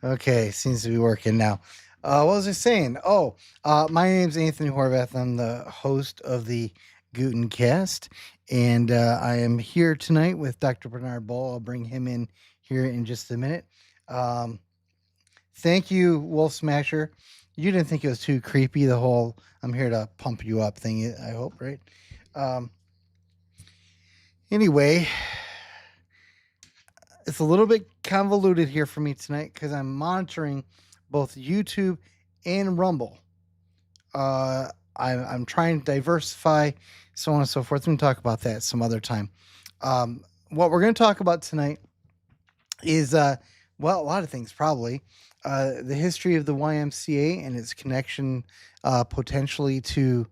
Okay, seems to be working now. What was I saying? My name's Anthony Horvath. I'm the host of the Gutencast, and I am here tonight with Dr. Bernard Bull. I'll bring him in here in just a minute. Um, Thank you, Wolf Smasher. You didn't think it was too creepy, the whole "I'm here to pump you up" thing. I hope, right? Um, anyway, it's a little bit convoluted here for me tonight because I'm monitoring both YouTube and Rumble. I'm trying to diversify, so on and so forth. We can talk about that some other time. What we're going to talk about tonight is, a lot of things probably. The history of the YMCA and its connection potentially to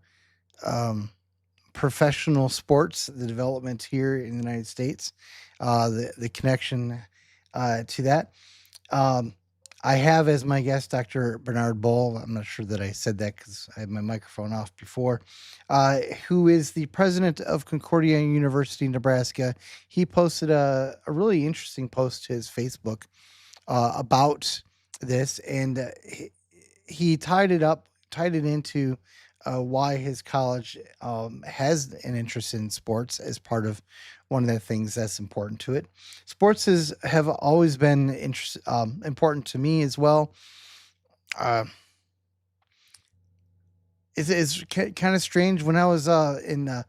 um, professional sports, the development here in the United States, the connection to that. Um, I have as my guest Dr. Bernard Bull. I'm not sure that I said that because I had my microphone off before. Who is the president of Concordia University, Nebraska? He posted a really interesting post to his Facebook about this, and he tied it into why his college has an interest in sports as part of one of the things that's important to it. Have always been important to me as well. Uh, it's kind of strange when I was in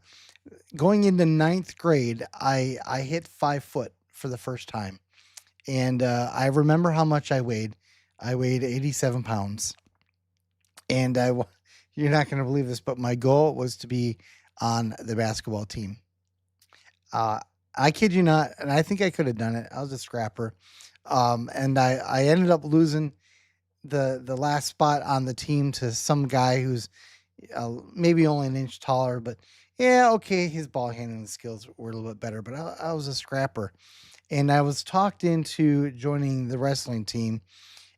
going into ninth grade. I hit 5 foot for the first time, and I remember how much I weighed. I weighed 87 pounds, and you're not going to believe this, but my goal was to be on the basketball team. Uh, I kid you not, and I think I could have done it. I was a scrapper, and I ended up losing the last spot on the team to some guy who's maybe only an inch taller, but yeah, okay, his ball handling skills were a little bit better, but I was a scrapper, and I was talked into joining the wrestling team,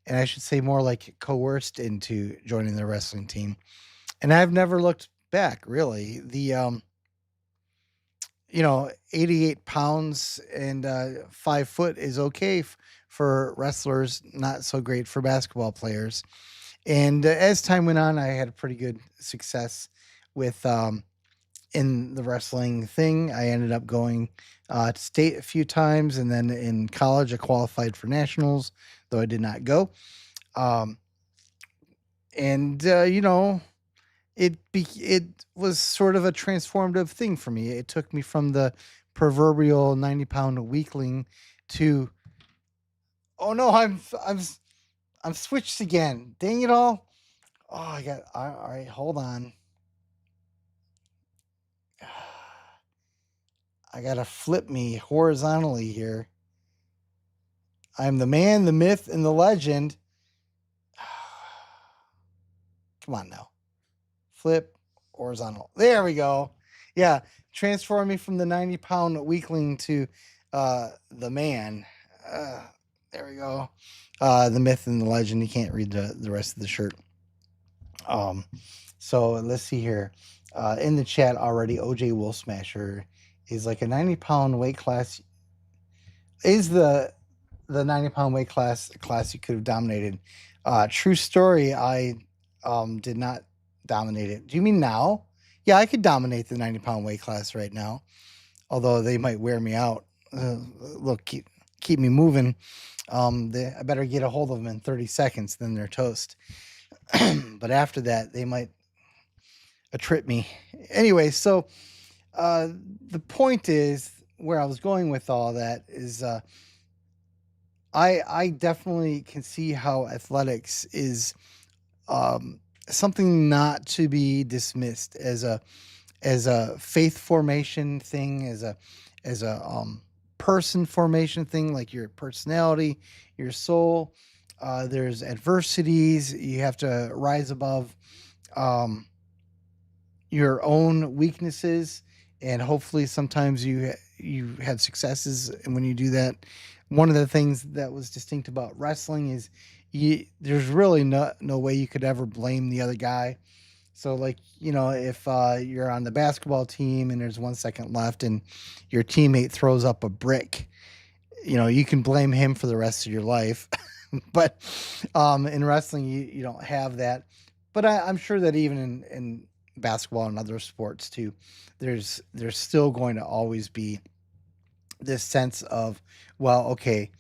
and I should say more like coerced into joining the wrestling team, and I've never looked back. Really, the 88 pounds and 5 foot is okay for wrestlers, not so great for basketball players. And as time went on, I had pretty good success with in the wrestling thing. I ended up going to state a few times, and then in college, I qualified for nationals, though I did not go. Um, and it was sort of a transformative thing for me. It took me from the proverbial 90-pound weakling to, oh no, I'm switched again. Dang it all! Oh, all right. Hold on. I gotta flip me horizontally here. I'm the man, the myth, and the legend. Come on now. Flip horizontal. There we go. Yeah, transform me from the 90-pound weakling to the man. There we go. The myth and the legend. You can't read the rest of the shirt. So let's see here. In the chat already, OJ Wolf Smasher is like a 90-pound weight class. Is the 90-pound weight class you could have dominated? True story. I did not dominate it. Do you mean now? Yeah, I could dominate the 90-pound weight class right now, although they might wear me out. Look, keep me moving. I better get a hold of them in 30 seconds, then they're toast. But after that, they might trip me. Anyway, so the point is, where I was going with all that is, I definitely can see how athletics is something not to be dismissed as a faith formation thing, as a person formation thing, like your personality, your soul. There's adversities. You have to rise above um, your own weaknesses, and hopefully sometimes you have successes. And when you do that, one of the things that was distinct about wrestling is there's really no way you could ever blame the other guy. So, like, if you're on the basketball team and there's 1 second left and your teammate throws up a brick, you can blame him for the rest of your life. But in wrestling, you don't have that. But I'm sure that even in basketball and other sports too, there's still going to always be this sense of, well, okay,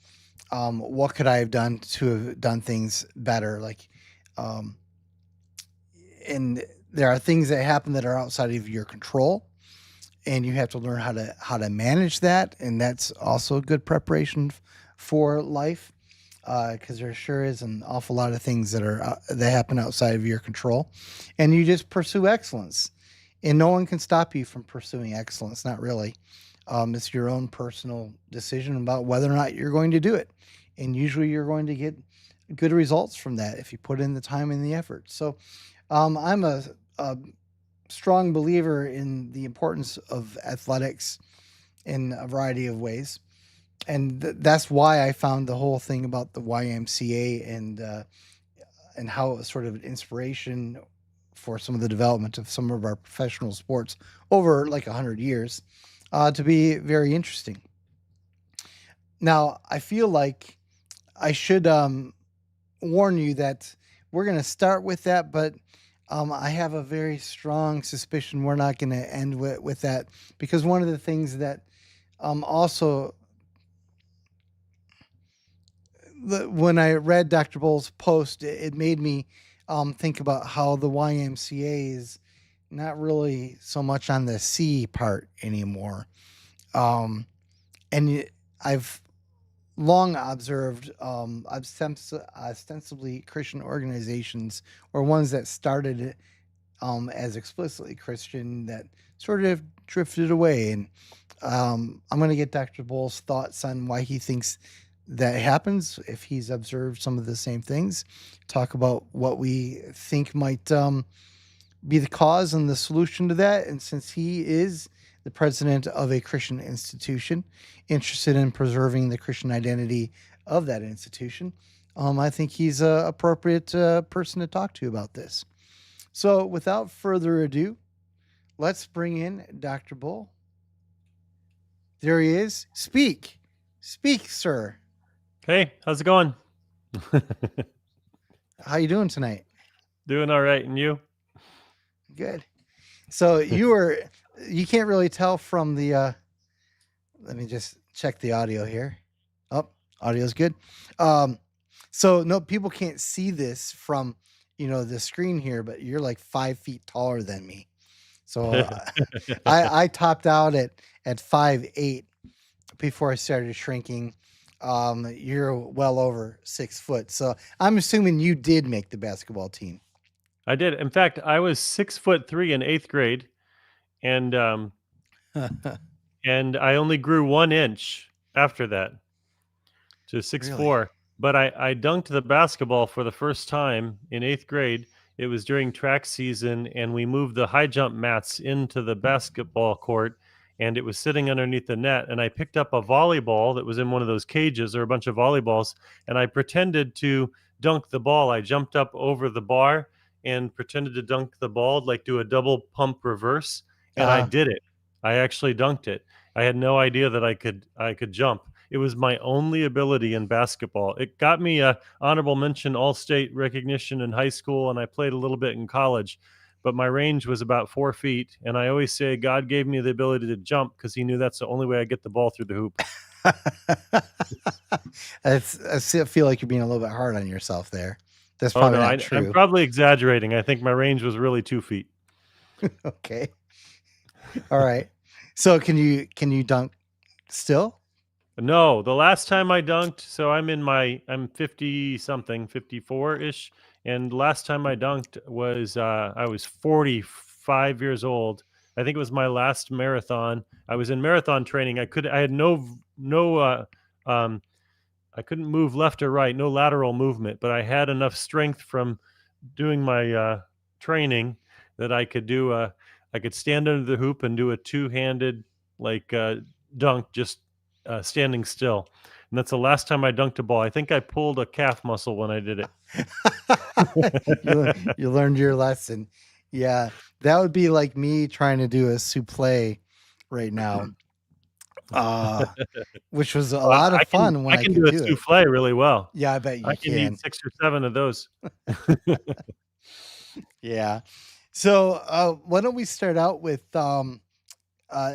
what could I have done to have done things better? Like, um, and there are things that happen that are outside of your control, and you have to learn how to manage that, and that's also a good preparation for life, because there sure is an awful lot of things that happen outside of your control, and you just pursue excellence, and no one can stop you from pursuing excellence. Not really. It's your own personal decision about whether or not you're going to do it, and usually you're going to get good results from that if you put in the time and the effort. So, I'm a strong believer in the importance of athletics in a variety of ways, and that's why I found the whole thing about the YMCA and how it was sort of an inspiration for some of the development of some of our professional sports over like 100 years, to be very interesting. Now, I feel like I should warn you that we're going to start with that, but I have a very strong suspicion we're not going to end with that, because one of the things that also, when I read Dr. Bull's post, it made me think about how the YMCA is not really so much on the C part anymore. Um, and I've long observed, ostensibly Christian organizations, or ones that started as explicitly Christian, that sort of drifted away. And I'm going to get Dr. Bull's thoughts on why he thinks that happens, if he's observed some of the same things, talk about what we think might be the cause and the solution to that. And since he is the president of a Christian institution, interested in preserving the Christian identity of that institution, I think he's a appropriate person to talk to about this. So, without further ado, let's bring in Dr. Bull. There he is. Speak, sir. Hey, how's it going? How you doing tonight? Doing all right, and you? Good. So you can't really tell from the let me just check the audio here. Oh, audio's good. So no, people can't see this from the screen here, but you're like 5 feet taller than me. So I topped out at 5'8" before I started shrinking. You're well over 6 foot, so I'm assuming you did make the basketball team. I did. In fact, I was 6'3" in 8th grade, and and I only grew 1 inch after that to 6'4". Really? But I dunked the basketball for the first time in 8th grade. It was during track season, and we moved the high jump mats into the basketball court, and it was sitting underneath the net. And I picked up a volleyball that was in one of those cages, or a bunch of volleyballs, and I pretended to dunk the ball. I jumped up over the bar and pretended to dunk the ball, like do a double pump reverse, and I Uh, did it. I actually dunked it. I had no idea that I could jump. It was my only ability in basketball. It got me a honorable mention all-state recognition in high school, and I played a little bit in college. But my range was about 4 feet, and I always say God gave me the ability to jump because He knew that's the only way I get the ball through the hoop. I feel like you're being a little bit hard on yourself there. That's Oh probably no, not I'm true. probably exaggerating. I think my range was really 2 feet. Okay. All right. So can you dunk still? No, the last time I dunked, so I'm 50 something, 54-ish, and last time I dunked was I was 45 years old. I think it was my last marathon. I was in marathon training. I had no um I couldn't move left or right, no lateral movement, but I had enough strength from doing my training that I could stand under the hoop and do a two-handed like dunk, just standing still. And that's the last time I dunked a ball. I think I pulled a calf muscle when I did it. You learned your lesson. Yeah, that would be like me trying to do a souffle right now. uh, which was a Well, lot of I can fun when I I can could do a do it. souffle really well. Yeah, I bet I you can eat can. 6 or 7 of those. Yeah. So, why don't we start out with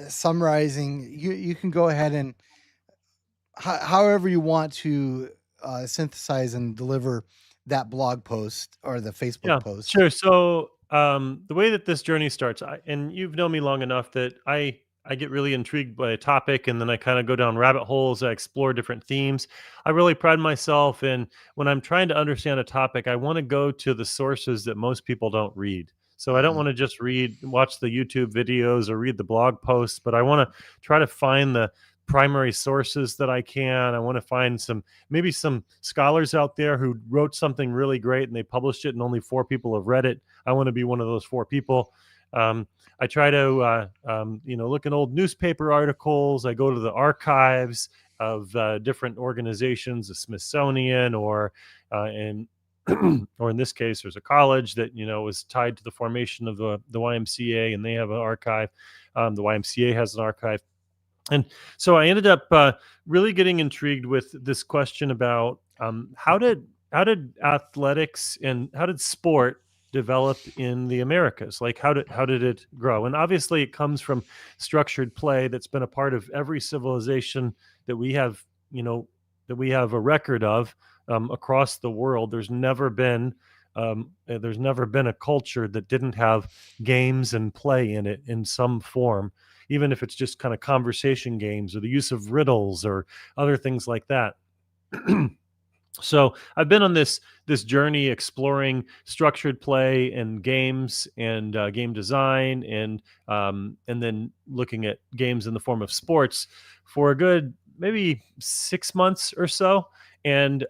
summarizing? You can go ahead and however you want to synthesize and deliver that blog post or the Facebook Yeah, post. sure. So, the way that this journey starts, and you've known me long enough that I get really intrigued by a topic, and then I kind of go down rabbit holes. I explore different themes. I really pride myself in when I'm trying to understand a topic. I want to go to the sources that most people don't read. So I don't Mhm. want to just watch the YouTube videos or read the blog posts, but I want to try to find the primary sources that I can. I want to find maybe some scholars out there who wrote something really great and they published it and only 4 people have read it. I want to be one of those 4 people. um, I try to look in old newspaper articles. I go to the archives of different organizations, the Smithsonian, or or in this case there's a college that was tied to the formation of the YMCA, and they have an archive. The YMCA has an archive. And so I ended up really getting intrigued with this question about how did athletics and how did sport develop in the Americas? Like how did it grow? And obviously, it comes from structured play that's been a part of every civilization that we have, you know, that we have a record of across the world. There's never been a culture that didn't have games and play in it in some form, even if it's just kind of conversation games or the use of riddles or other things like that. So I've been on this journey exploring structured play and games and game design, and then looking at games in the form of sports for a good maybe 6 months or so. And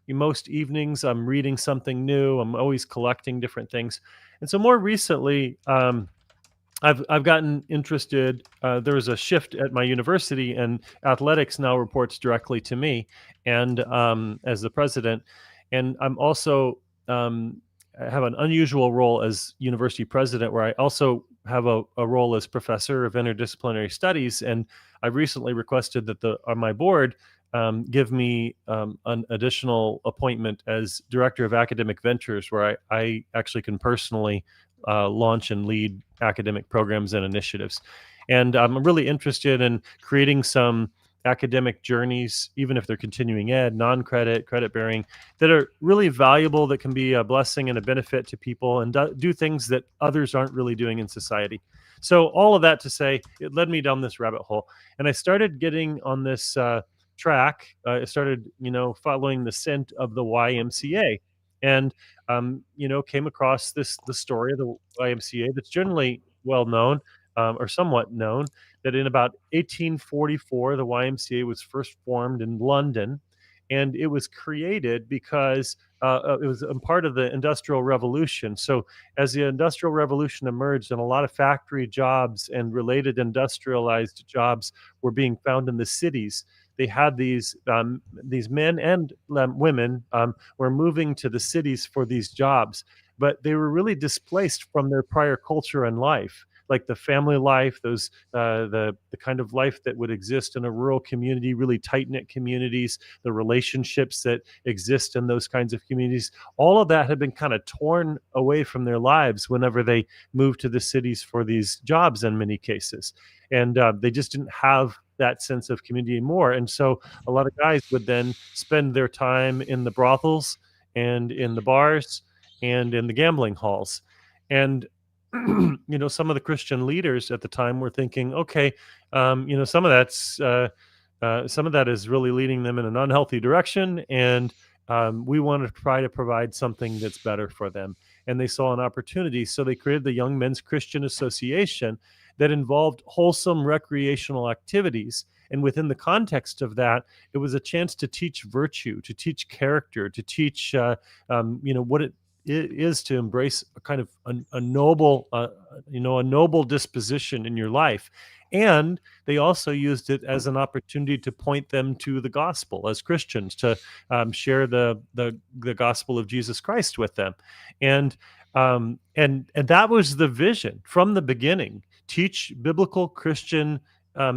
most evenings I'm reading something new. I'm always collecting different things. And so more recently, I've gotten interested. There was a shift at my university, and athletics now reports directly to me, and as the president, and I'm also I have an unusual role as university president, where I also have a role as professor of interdisciplinary studies, and I've recently requested that the on my board give me an additional appointment as director of academic ventures, where I actually can personally launch and lead academic programs and initiatives. And I'm really interested in creating some academic journeys, even if they're continuing ed, non-credit, credit bearing, that are really valuable, that can be a blessing and a benefit to people, and do things that others aren't really doing in society. So all of that to say, it led me down this rabbit hole, and I started getting on this track. I started, following the scent of the YMCA, and came across the story of the YMCA that's generally well known, or somewhat known, that in about 1844 the YMCA was first formed in London, and it was created because it was a part of the Industrial Revolution. So as the Industrial Revolution emerged and a lot of factory jobs and related industrialized jobs were being found in the cities, they had these men and women were moving to the cities for these jobs, but they were really displaced from their prior culture and life, like the family life, the kind of life that would exist in a rural community, really tight knit communities, the relationships that exist in those kinds of communities. All of that had been kind of torn away from their lives whenever they moved to the cities for these jobs in many cases, and they just didn't have that sense of community anymore. And so a lot of guys would then spend their time in the brothels and in the bars and in the gambling halls. And some of the Christian leaders at the time were thinking, okay, some of that is really leading them in an unhealthy direction, and we want to try to provide something that's better for them. And they saw an opportunity, so they created the Young Men's Christian Association that involved wholesome recreational activities. And within the context of that, it was a chance to teach virtue, to teach character, to teach, what it is to embrace a kind of a noble, a noble disposition in your life. And they also used it as an opportunity to point them to the gospel as Christians, to share the gospel of Jesus Christ with them. And that was the vision from the beginning: teach biblical Christian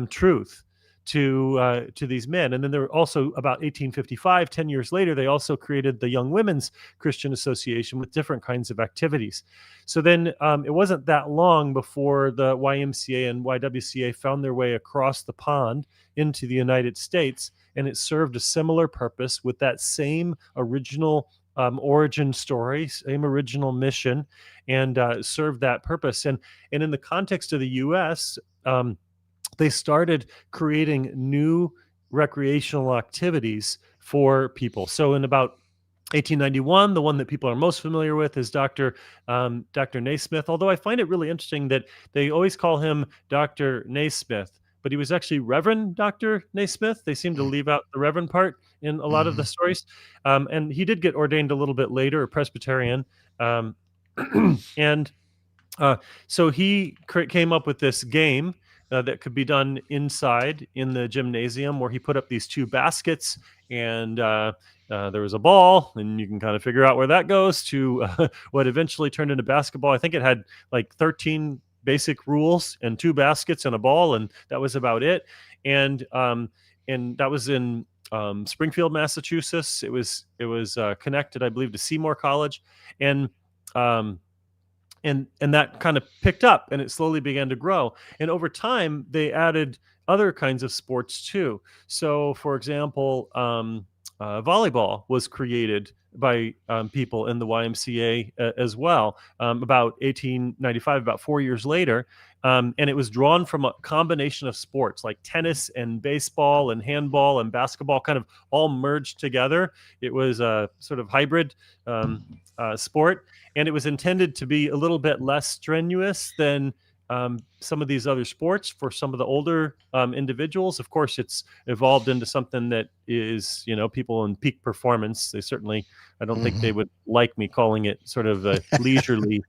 truth, to these men. And then there were also about 1855, 10 years later, they also created the Young Women's Christian Association with different kinds of activities. So then it wasn't that long before the YMCA and YWCA found their way across the pond into the United States, and it served a similar purpose with that same original origin story, same original mission, and served that purpose. And in the context of the U.S., they started creating new recreational activities for people. So in about 1891, the one that people are most familiar with is Dr. Naismith, although I find it really interesting that they always call him Dr. Naismith, but he was actually Reverend Dr. Naismith. They seem to leave out the Reverend part in a lot of the stories. And he did get ordained a little bit later, a Presbyterian. And so he came up with this game that could be done inside in the gymnasium, where he put up these two baskets, and there was a ball, and you can kind of figure out where that goes to what eventually turned into basketball. I think it had like 13 basic rules and two baskets and a ball, and that was about it. And that was in Springfield, Massachusetts. It was connected, I believe, to Seymour College, and and that kind of picked up, and it slowly began to grow. And over time, they added other kinds of sports too. So, for example, volleyball was created by people in the YMCA as well, about 1895, about 4 years later. And it was drawn from a combination of sports like tennis and baseball and handball and basketball, kind of all merged together. It was a sort of hybrid sport, and it was intended to be a little bit less strenuous than some of these other sports for some of the older individuals. Of course, it's evolved into something that is, people in peak performance. They certainly, I don't think they would like me calling it sort of a leisurely,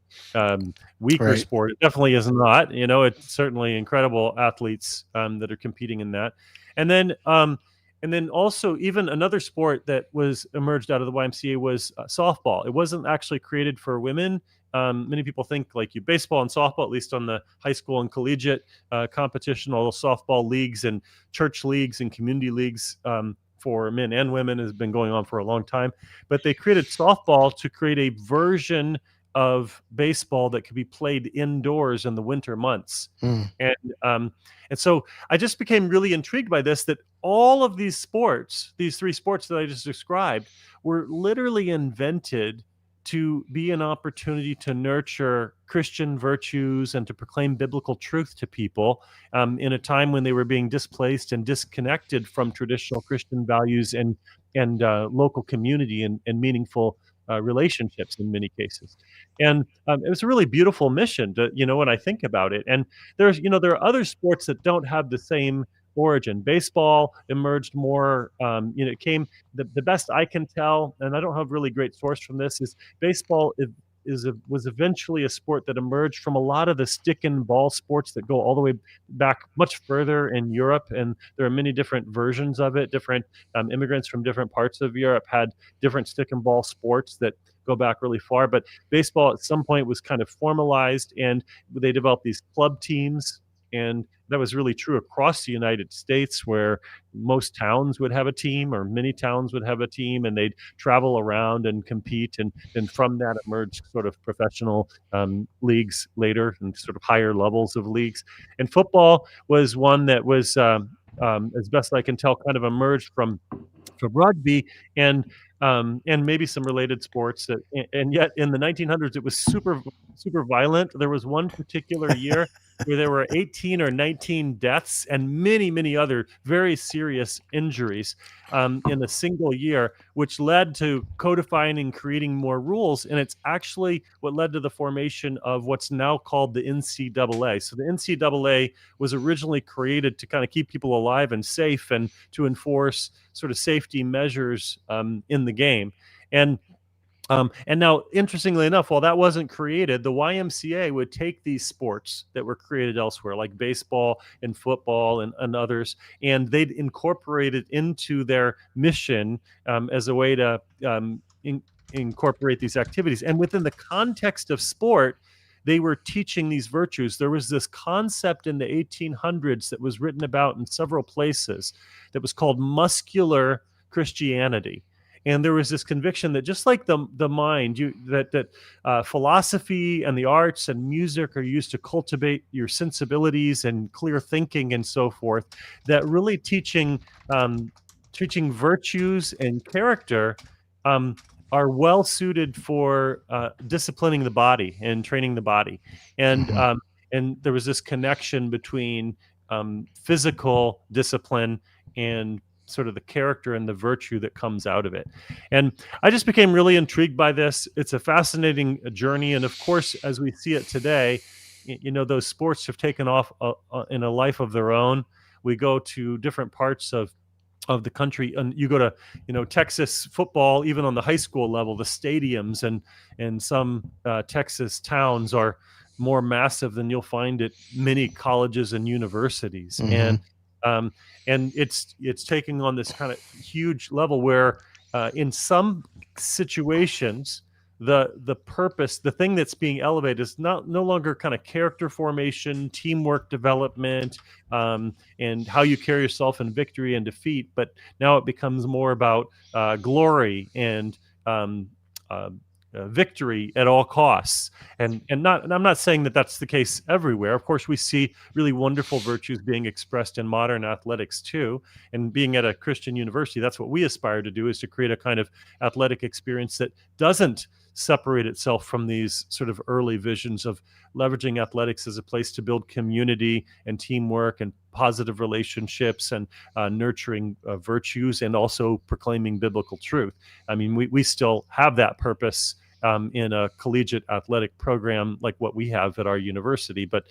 weaker Right. sport. It definitely is not. It's certainly incredible athletes that are competing in that. And then also, even another sport that was emerged out of the YMCA was softball. It wasn't actually created for women. Many people think like baseball and softball, at least on the high school and collegiate competition, although softball leagues and church leagues and community leagues for men and women has been going on for a long time. But they created softball to create a version of baseball that could be played indoors in the winter months. And so I just became really intrigued by this, that all of these sports, these three sports that I just described, were literally invented to be an opportunity to nurture Christian virtues and to proclaim biblical truth to people in a time when they were being displaced and disconnected from traditional Christian values and local community and meaningful relationships in many cases. And it was a really beautiful mission to, when I think about it. And there are other sports that don't have the same origin. Baseball emerged more, it came, the best I can tell, and I don't have really great source from this, is baseball was eventually a sport that emerged from a lot of the stick and ball sports that go all the way back much further in Europe. And there are many different versions of it. Different immigrants from different parts of Europe had different stick and ball sports that go back really far. But baseball at some point was kind of formalized, and they developed these club teams. And that was really true across the United States, where most towns would have a team, or many towns would have a team, and they'd travel around and compete. And from that emerged sort of professional leagues later, and sort of higher levels of leagues. And football was one that was, as best I can tell, kind of emerged from rugby and maybe some related sports. And yet in the 1900s, it was super violent. There was one particular year where there were 18 or 19 deaths and many, many other very serious injuries in a single year, which led to codifying and creating more rules. And it's actually what led to the formation of what's now called the NCAA. So the NCAA was originally created to kind of keep people alive and safe, and to enforce sort of safety measures in the game. And now, interestingly enough, while that wasn't created, the YMCA would take these sports that were created elsewhere, like baseball and football and others, and they'd incorporate it into their mission as a way to incorporate these activities. And within the context of sport, they were teaching these virtues. There was this concept in the 1800s that was written about in several places that was called muscular Christianity. And there was this conviction that just like the mind, philosophy and the arts and music are used to cultivate your sensibilities and clear thinking and so forth, that really teaching virtues and character are well suited for disciplining the body and training the body. And Mhm. and there was this connection between physical discipline and sort of the character and the virtue that comes out of it. And I just became really intrigued by this. It's a fascinating journey. And of course, as we see it today, those sports have taken off in a life of their own. We go to different parts of the country, and you go to Texas football, even on the high school level, the stadiums and some Texas towns are more massive than you'll find at many colleges and universities. Mhm. Um, and it's taking on this kind of huge level where in some situations the purpose, the thing that's being elevated, is no longer kind of character formation, teamwork development, and how you carry yourself in victory and defeat, but now it becomes more about glory and victory at all costs. And I'm not saying that that's the case everywhere. Of course, we see really wonderful virtues being expressed in modern athletics too. And being at a Christian university, that's what we aspire to do, is to create a kind of athletic experience that doesn't separate itself from these sort of early visions of leveraging athletics as a place to build community and teamwork and positive relationships and nurturing virtues and also proclaiming biblical truth. I mean, we still have that purpose in a collegiate athletic program like what we have at our university, but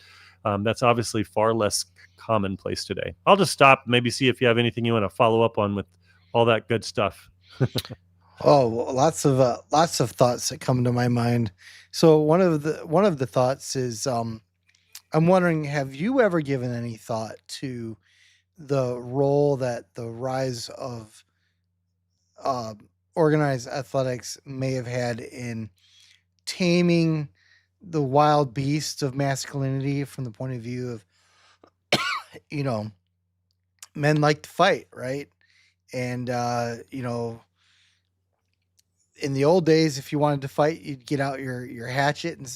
that's obviously far less commonplace today. I'll just stop, maybe see if you have anything you want to follow up on with all that good stuff. Oh, well, lots of thoughts that come to my mind. So one of the thoughts is, I'm wondering, have you ever given any thought to the role that the rise of organized athletics may have had in taming the wild beast of masculinity from the point of view of, you know, men like to fight, right? And in the old days, if you wanted to fight, you'd get out your hatchet and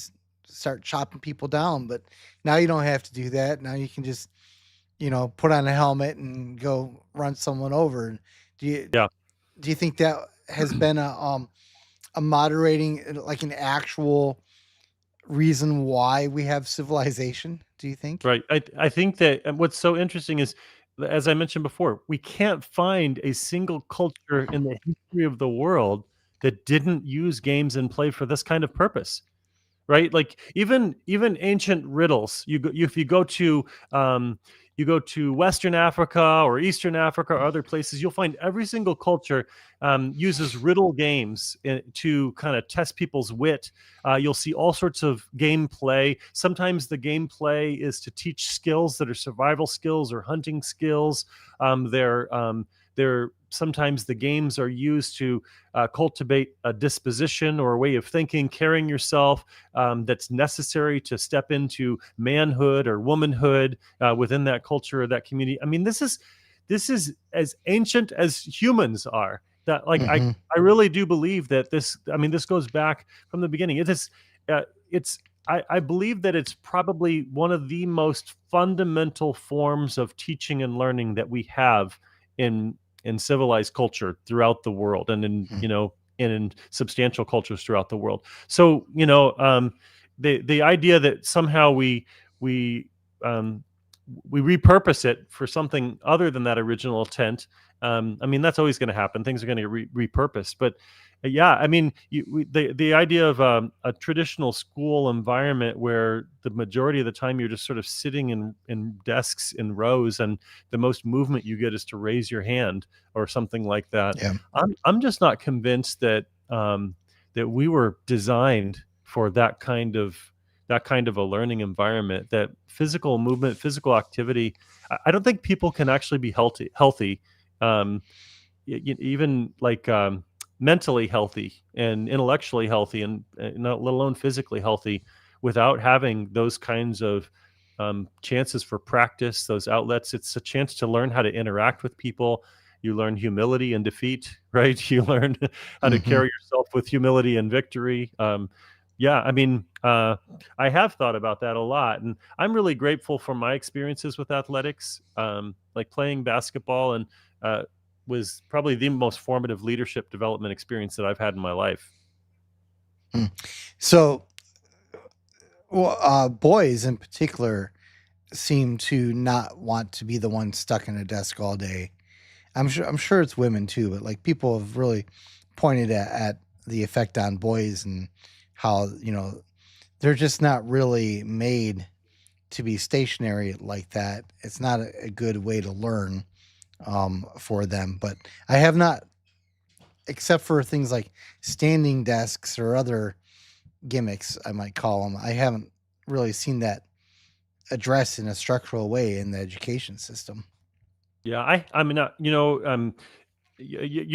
start chopping people down. But now you don't have to do that. Now you can just put on a helmet and go run someone over. Do you Yeah. do you think that has been a moderating, like an actual reason why we have civilization? Do you think? Right. I think that what's so interesting is, as I mentioned before, we can't find a single culture in the history of the world that didn't use games and play for this kind of purpose. Right? Like even ancient riddles. If you go to Western Africa or Eastern Africa or other places, you'll find every single culture uses riddle games to kind of test people's wit. You'll see all sorts of gameplay. Sometimes the gameplay is to teach skills that are survival skills or hunting skills. They're sometimes the games are used to cultivate a disposition or a way of thinking, carrying yourself, that's necessary to step into manhood or womanhood within that culture or that community. I mean, this is as ancient as humans are. That, like, Hmm. I really do believe that this. I mean, this goes back from the beginning. It's. I believe that it's probably one of the most fundamental forms of teaching and learning that we have in civilized culture throughout the world, and in substantial cultures throughout the world. So the idea that somehow we um, we repurpose it for something other than that original intent. I mean, that's always going to happen. Things are going to get repurposed, but yeah, I mean, the idea of a traditional school environment where the majority of the time you're just sort of sitting in desks in rows, and the most movement you get is to raise your hand or something like that. Yeah. I'm just not convinced that we were designed for that kind of a learning environment. That physical movement, physical activity. I don't think people can actually be healthy. Um, Even like mentally healthy and intellectually healthy, and not let alone physically healthy, without having those kinds of chances for practice, those outlets. It's a chance to learn how to interact with people. You learn humility and defeat, right? You learn how to Hmm. carry yourself with humility and victory. Yeah, I mean, I have thought about that a lot, and I'm really grateful for my experiences with athletics, like playing basketball, and uh, was probably the most formative leadership development experience that I've had in my life. So, well, boys in particular seem to not want to be the one stuck in a desk all day. I'm sure it's women too, but like people have really pointed at the effect on boys and how they're just not really made to be stationary like that. It's not a good way to learn for them. But I have not, except for things like standing desks or other gimmicks, I might call them. I haven't really seen that addressed in a structural way in the education system. Yeah, I mean, you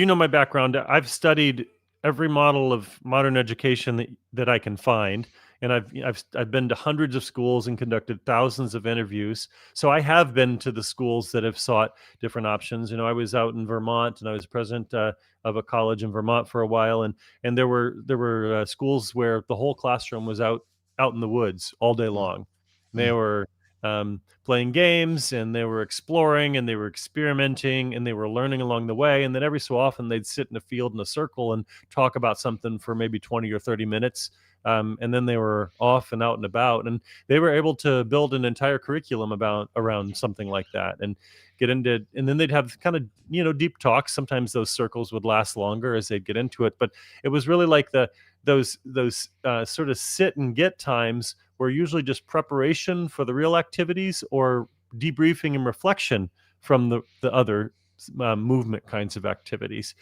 know my background. I've studied every model of modern education that I can find, and I've been to hundreds of schools and conducted thousands of interviews. So I have been to the schools that have sought different options. I was out in Vermont, and I was president of a college in Vermont for a while, and there were schools where the whole classroom was out in the woods all day Mm, long. They mm, were playing games, and they were exploring, and they were experimenting, and they were learning along the way. And then every so often they'd sit in a field in a circle and talk about something for maybe 20 or 30 minutes. And then they were off and out and about, and they were able to build an entire curriculum about around something like that, and get into, and then they'd have kind of deep talks. Sometimes those circles would last longer as they'd get into it, but it was really like those sort of sit and get times were usually just preparation for the real activities, or debriefing and reflection from the other movement kinds of activities.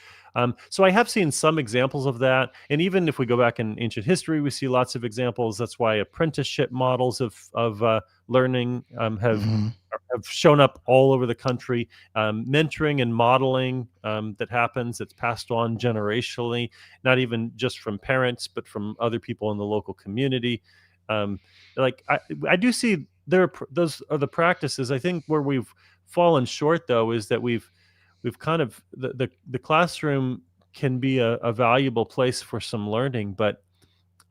So I have seen some examples of that. And even if we go back in ancient history, we see lots of examples. That's why apprenticeship models of learning mhm. have shown up all over the country. Mentoring and modeling that happens, that's passed on generationally, not even just from parents, but from other people in the local community. Um, like I do see those are the practices. I think where we've fallen short, though, is that we've kind of the classroom can be a valuable place for some learning, but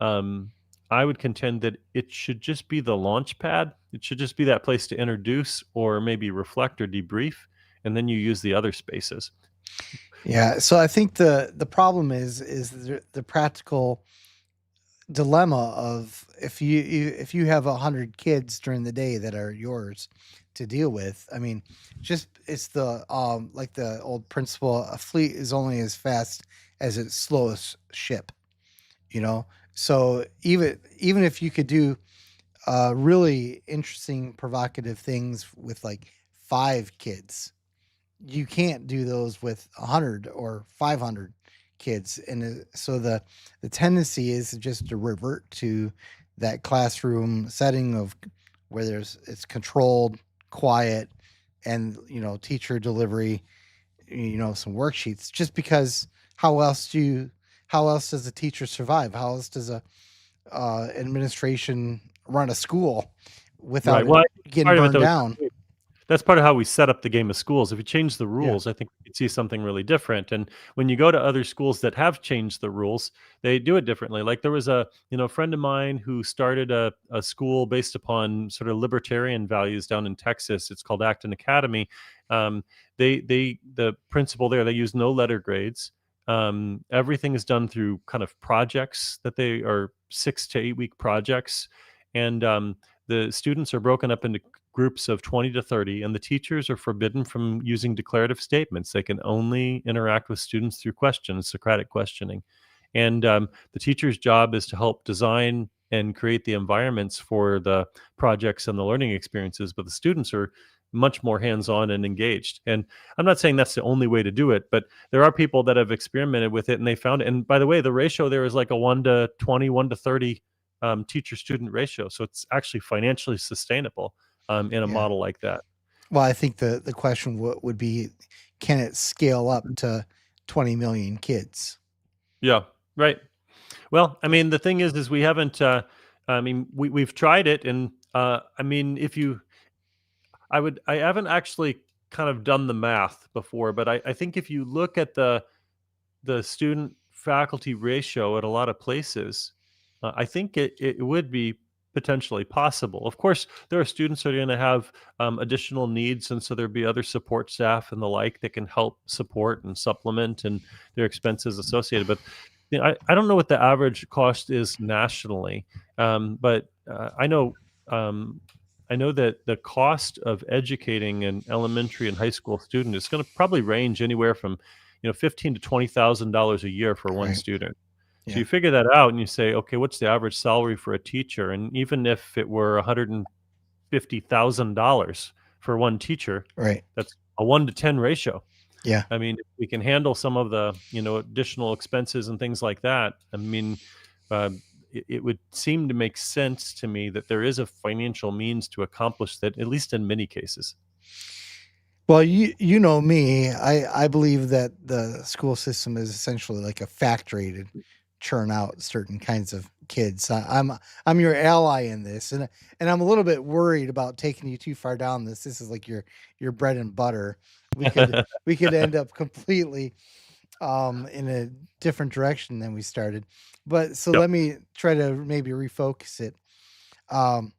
um, I would contend that it should just be the launch pad. It should just be that place to introduce or maybe reflect or debrief, and then you use the other spaces. Yeah, so I think the problem is the practical dilemma of if you have 100 kids during the day that are yours to deal with. I mean, just it's the like the old principle: a fleet is only as fast as its slowest ship. You know, so even if you could do really interesting, provocative things with like 5 kids, you can't do those with 100 or 500 kids. And so the tendency is just to revert to that classroom setting of where it's controlled, quiet, and teacher delivery, some worksheets, just because how else do you how else does a teacher survive? How else does a administration run a school Right. without it Well, I think getting part of it burned though is down? that's part of how we set up the game of schools. If you change the Yeah. rules, I think we could see something really different. And when you go to other schools that have changed the rules, they do it differently. Like there was a friend of mine who started a school based upon sort of libertarian values down in Texas. It's called Acton Academy. Um, the principal there, they use no letter grades. Everything is done through kind of projects that they are 6 to 8 week projects. And the students are broken up into groups of 20 to 30, and the teachers are forbidden from using declarative statements. They can only interact with students through questions, Socratic questioning. And the teacher's job is to help design and create the environments for the projects and the learning experiences, but the students are much more hands-on and engaged. And I'm not saying that's the only way to do it, but there are people that have experimented with it and they found it. And by the way, the ratio there is like a 1 to 20, 1 to 30 teacher student ratio. So it's actually financially sustainable in a Yeah. model like that. Well, I think the question would be, can it scale up to 20 million kids? Yeah, right. Well, I mean, the thing is we haven't. I mean, we've tried it, and I mean, if you, I haven't actually kind of done the math before, but I think if you look at the student faculty ratio at a lot of places, I think it would be potentially possible. Of course, there are students that are going to have additional needs, and so there'd be other support staff and the like that can help support and supplement and their expenses associated. But I don't know what the average cost is nationally, but um, I know that the cost of educating an elementary and high school student is going to probably range anywhere from fifteen to $20,000 a year for one Right. student. So Yeah. you figure that out and you say, okay, what's the average salary for a teacher? And even if it were $150,000 for one teacher, Right. that's a 1 to 10 ratio. Yeah. I mean, if we can handle some of the additional expenses and things like that, I mean, uh, it would seem to make sense to me that there is a financial means to accomplish that, at least in many cases. Well, you know me. I believe that the school system is essentially like a factory to churn out certain kinds of kids. I'm your ally in this, and I'm a little bit worried about taking you too far down this. This is like your bread and butter. We could end up completely in a different direction than we started. But so Yep. let me try to maybe refocus it. Um,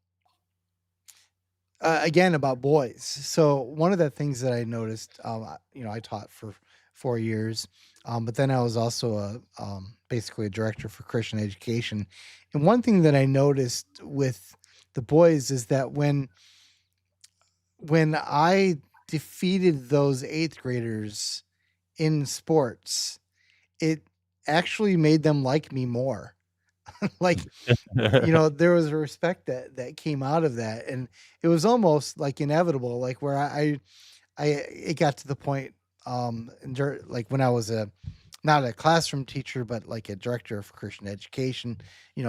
again about boys. So one of the things that I noticed, I taught for 4 years, but then I was also basically a director for Christian education. And one thing that I noticed with the boys is that when I defeated those eighth graders in sports, it actually made them like me more. Like, there was a respect that came out of that, and it was almost like inevitable, like where it got to the point, like when I was not a classroom teacher, but like a director of Christian education,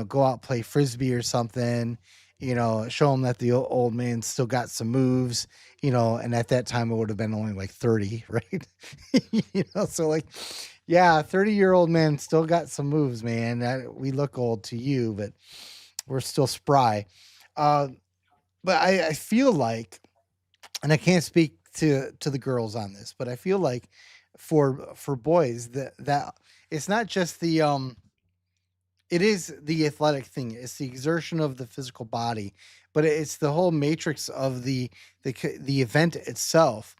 go out, play Frisbee or something, show them that the old man still got some moves, and at that time it would have been only like 30, right? So like, yeah, 30-year-old man still got some moves, man. We look old to you, but we're still spry. Uh, but I feel like, and I can't speak to the girls on this, but I feel like for boys that it's not just it is the athletic thing. It's the exertion of the physical body, but it's the whole matrix of the event itself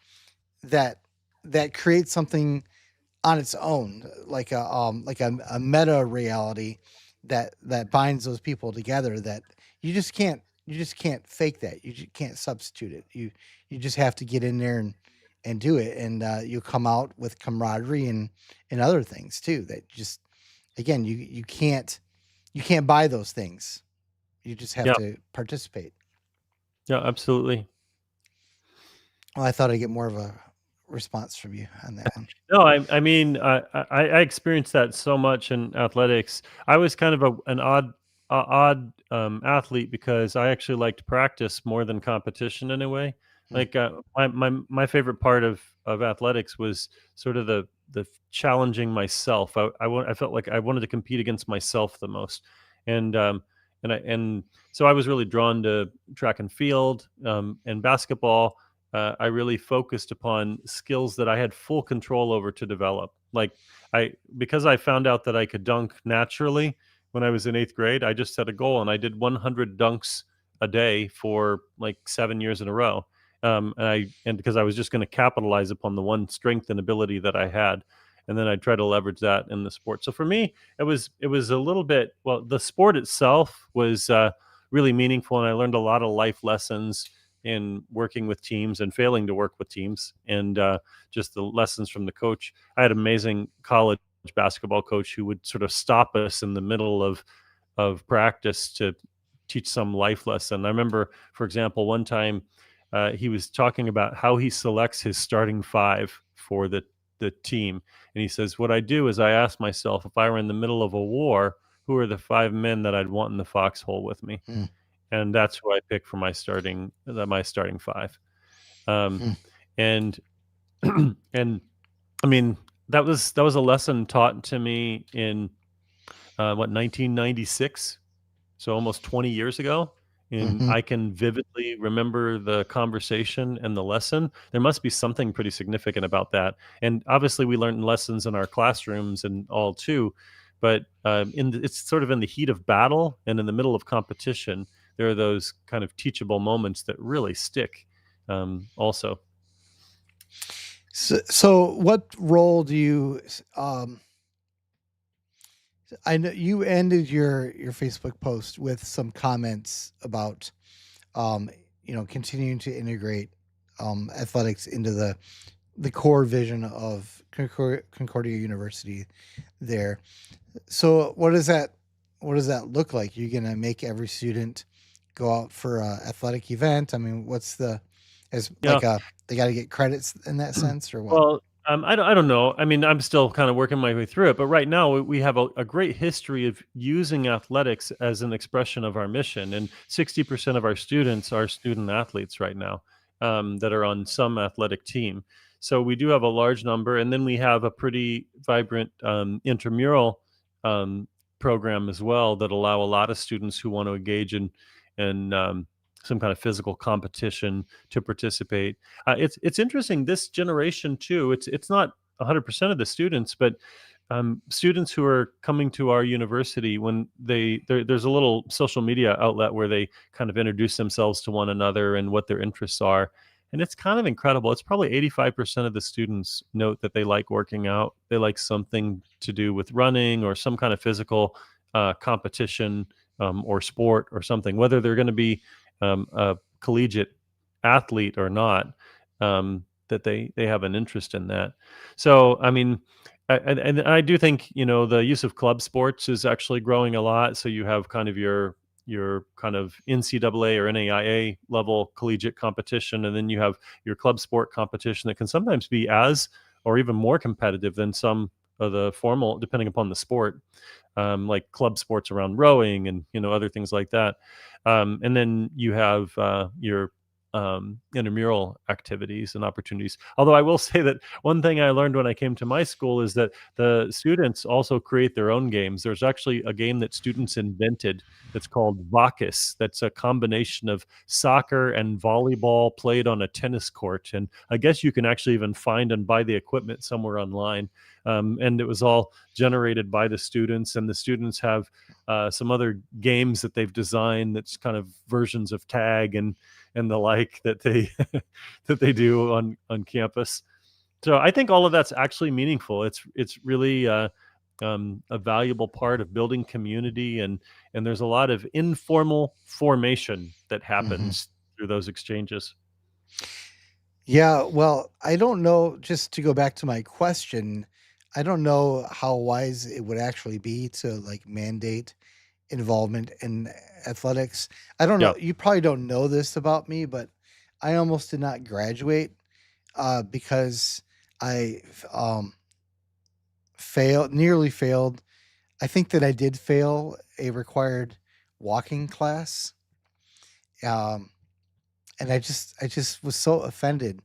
that that creates something on its own, like a meta reality that binds those people together. That you just can't fake that. You just can't substitute it. You just have to get in there and do it, and you come out with camaraderie and other things too. That just again you can't buy those things. You just have Yeah. to participate. Yeah, absolutely. Well, I thought I'd get more of a response from you on that one. No, I mean, I experienced that so much in athletics. I was kind of an odd athlete because I actually liked practice more than competition in a way. Mm. Like my favorite part of athletics was sort of the challenging myself. I felt like I wanted to compete against myself the most, and and so I was really drawn to track and field and basketball. I really focused upon skills that I had full control over to develop. Like because I found out that I could dunk naturally when I was in eighth grade, I just set a goal and I did 100 dunks a day for like 7 years in a row. And because I was just going to capitalize upon the one strength and ability that I had, and then I try to leverage that in the sport. So for me, it was a little bit, well, the sport itself was really meaningful, and I learned a lot of life lessons in working with teams and failing to work with teams, and just the lessons from the coach. I had an amazing college basketball coach who would sort of stop us in the middle of practice to teach some life lesson. I remember, for example, one time he was talking about how he selects his starting five for the team, and he says, "What I do is I ask myself, if I were in the middle of a war, who are the five men that I'd want in the foxhole with me?" Mm. And that's who I pick for my starting five. Um, Mm. and and I mean that was a lesson taught to me in 1996, so almost 20 years ago. And Hmm. I can vividly remember the conversation and the lesson. There must be something pretty significant about that. And obviously, we learned lessons in our classrooms and all too. But it's sort of in the heat of battle and in the middle of competition, there are those kind of teachable moments that really stick. Also, So what role do you? Um, I know you ended your Facebook post with some comments about, um, continuing to integrate athletics into the core vision of Concordia University there. So what does that look like? You're gonna make every student go out for a athletic event? I mean, what's the as yeah. like a they got to get credits in that sense or what? Well, I don't know. I mean, I'm still kind of working my way through it, but right now we have a great history of using athletics as an expression of our mission, and 60% of our students are student athletes right now, that are on some athletic team. So we do have a large number, and then we have a pretty vibrant intramural um, program as well that allow a lot of students who want to engage in some kind of physical competition to participate. It's interesting this generation too. It's not 100% of the students, but students who are coming to our university when there's a little social media outlet where they kind of introduce themselves to one another and what their interests are. And it's kind of incredible. It's probably 85% of the students note that they like working out. They like something to do with running or some kind of physical competition, or sport or something, whether they're going to be a collegiate athlete or not, that they have an interest in that. So I mean, and I do think the use of club sports is actually growing a lot. So you have kind of your kind of NCAA or NAIA level collegiate competition, and then you have your club sport competition that can sometimes be as or even more competitive than some of the formal, depending upon the sport, like club sports around rowing and other things like that. And then you have your intramural activities and opportunities. Although I will say that one thing I learned when I came to my school is that the students also create their own games. There's actually a game that students invented that's called Vacus. That's a combination of soccer and volleyball played on a tennis court. And I guess you can actually even find and buy the equipment somewhere online. And it was all generated by the students, and the students have some other games that they've designed that's kind of versions of tag and the like that they that they do on campus. So I think all of that's actually meaningful. It's really a valuable part of building community, and there's a lot of informal formation that Hmm. happens through those exchanges. Yeah, well, I don't know. Just to go back to my question, I don't know how wise it would actually be to like mandate involvement in athletics. I don't Yeah. know. You probably don't know this about me, but I almost did not graduate because I nearly failed. I think that I did fail a required walking class. Um, and I just was so offended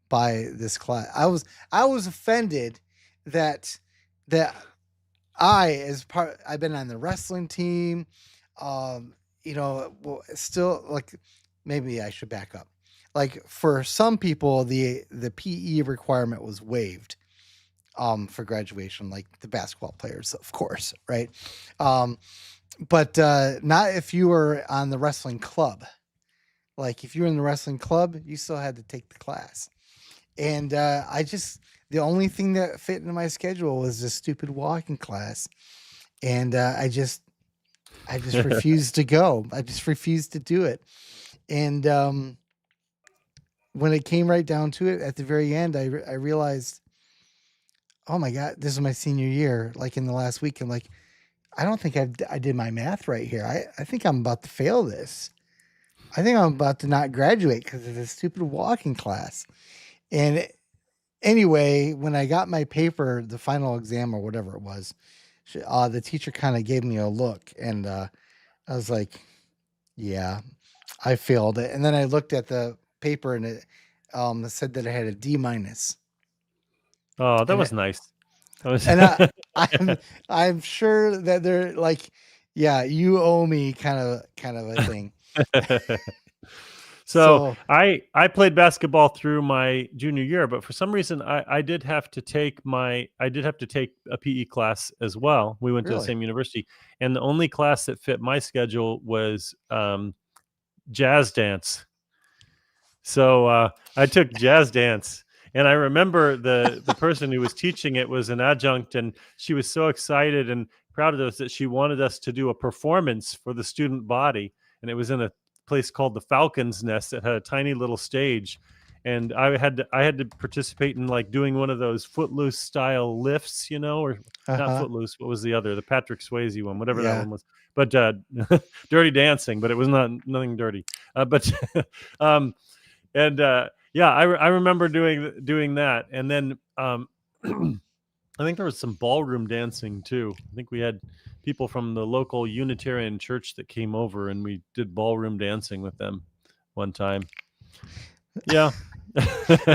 by this class. I was offended that that I've been on the wrestling team. Um, still like maybe I should back up. Like for some people, the PE requirement was waived for graduation, like the basketball players, of course, right? Um, but not if you were on the wrestling club. Like if you were in the wrestling club, you still had to take the class. And the only thing that fit into my schedule was this stupid walking class. And I just refused to go. I just refused to do it. And when it came right down to it, at the very end, I realized, oh my God, this is my senior year. Like in the last week, I'm like, I don't think I did my math right here. I think I'm about to fail this. I think I'm about to not graduate because of this stupid walking class. And anyway, when I got my paper, the final exam or whatever it was, the teacher kind of gave me a look, and I was like, "Yeah, I failed it." And then I looked at the paper, and it said that I had a D minus, Oh, that and was nice. That was and I'm I'm sure that they're like, Yeah, you owe me kind of a thing. So So I played basketball through my junior year, but for some reason I did have to take a PE class as well. We went to the really, same university, and the only class that fit my schedule was jazz dance. So I took jazz dance, and I remember the person who was teaching it was an adjunct, and she was so excited and proud of us that she wanted us to do a performance for the student body, and it was in a place called the Falcon's Nest that had a tiny little stage, and I had to participate in like doing one of those Footloose style lifts, or not uh-huh. Footloose. What was the other? The Patrick Swayze one, whatever that Yeah. one was. But Dirty Dancing, but it was not nothing dirty. But um, and yeah, I remember doing that, and then I think there was some ballroom dancing too. I think we had people from the local Unitarian church that came over, and we did ballroom dancing with them one time. Yeah.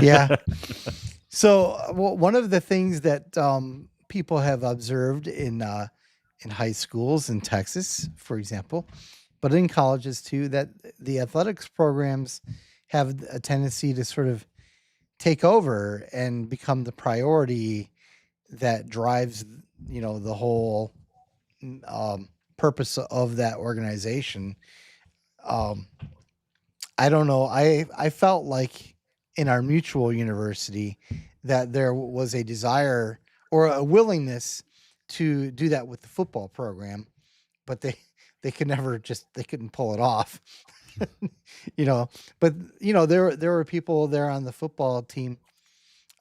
Yeah. So one of the things that people have observed in high schools in Texas, for example, but in colleges too, that the athletics programs have a tendency to sort of take over and become the priority that drives, the whole purpose of that organization. Um, I don't know. I felt like in our mutual university that there was a desire or a willingness to do that with the football program, but they could never they couldn't pull it off. you know, but there were people there on the football team,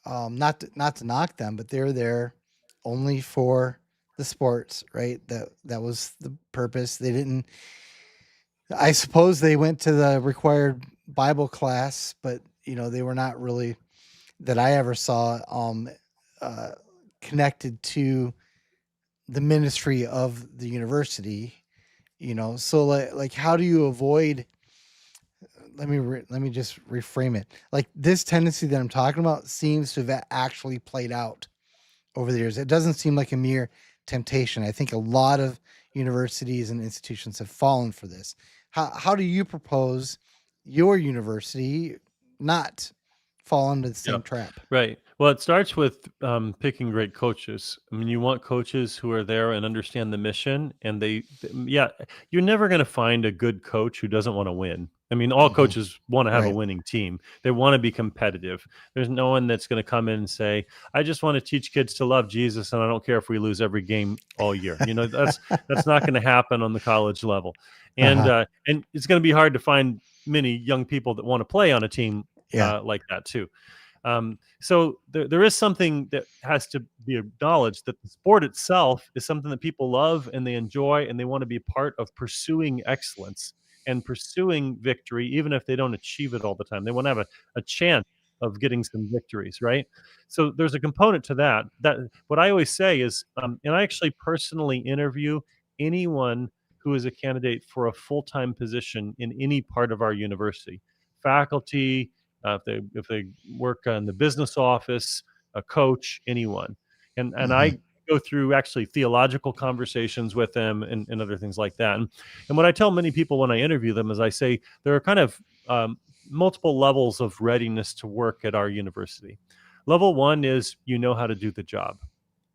not to knock them, but they're there only for the sports, right? That was the purpose. They didn't. I suppose they went to the required Bible class, but they were not really that I ever saw uh, connected to the ministry of the university. So like how do you avoid? Let me just reframe it. Like this tendency that I'm talking about seems to have actually played out over the years. It doesn't seem like a mere temptation. I think a lot of universities and institutions have fallen for this. How do you propose your university not fall into the Yeah, same trap? right. Well, it starts with picking great coaches. I mean, you want coaches who are there and understand the mission, and yeah, you're never going to find a good coach who doesn't want to win. I mean, all Hmm. coaches want to have a Right. winning team. They want to be competitive. There's no one that's going to come in and say, "I just want to teach kids to love Jesus, and I don't care if we lose every game all year." That's not going to happen on the college level, Uh-huh. and it's going to be hard to find many young people that want to play on a team Yeah. like that too. So there is something that has to be acknowledged, that the sport itself is something that people love and they enjoy, and they want to be a part of pursuing excellence and pursuing victory, even if they don't achieve it all the time. They want to have a chance of getting some victories, right? So there's a component to that. That what I always say is, and I actually personally interview anyone who is a candidate for a full-time position in any part of our university, faculty, if they work in the business office, a coach, anyone, and Hmm. I go through actually theological conversations with them and other things like that. And what I tell many people when I interview them is I say there are kind of multiple levels of readiness to work at our university. Level one is you know how to do the job.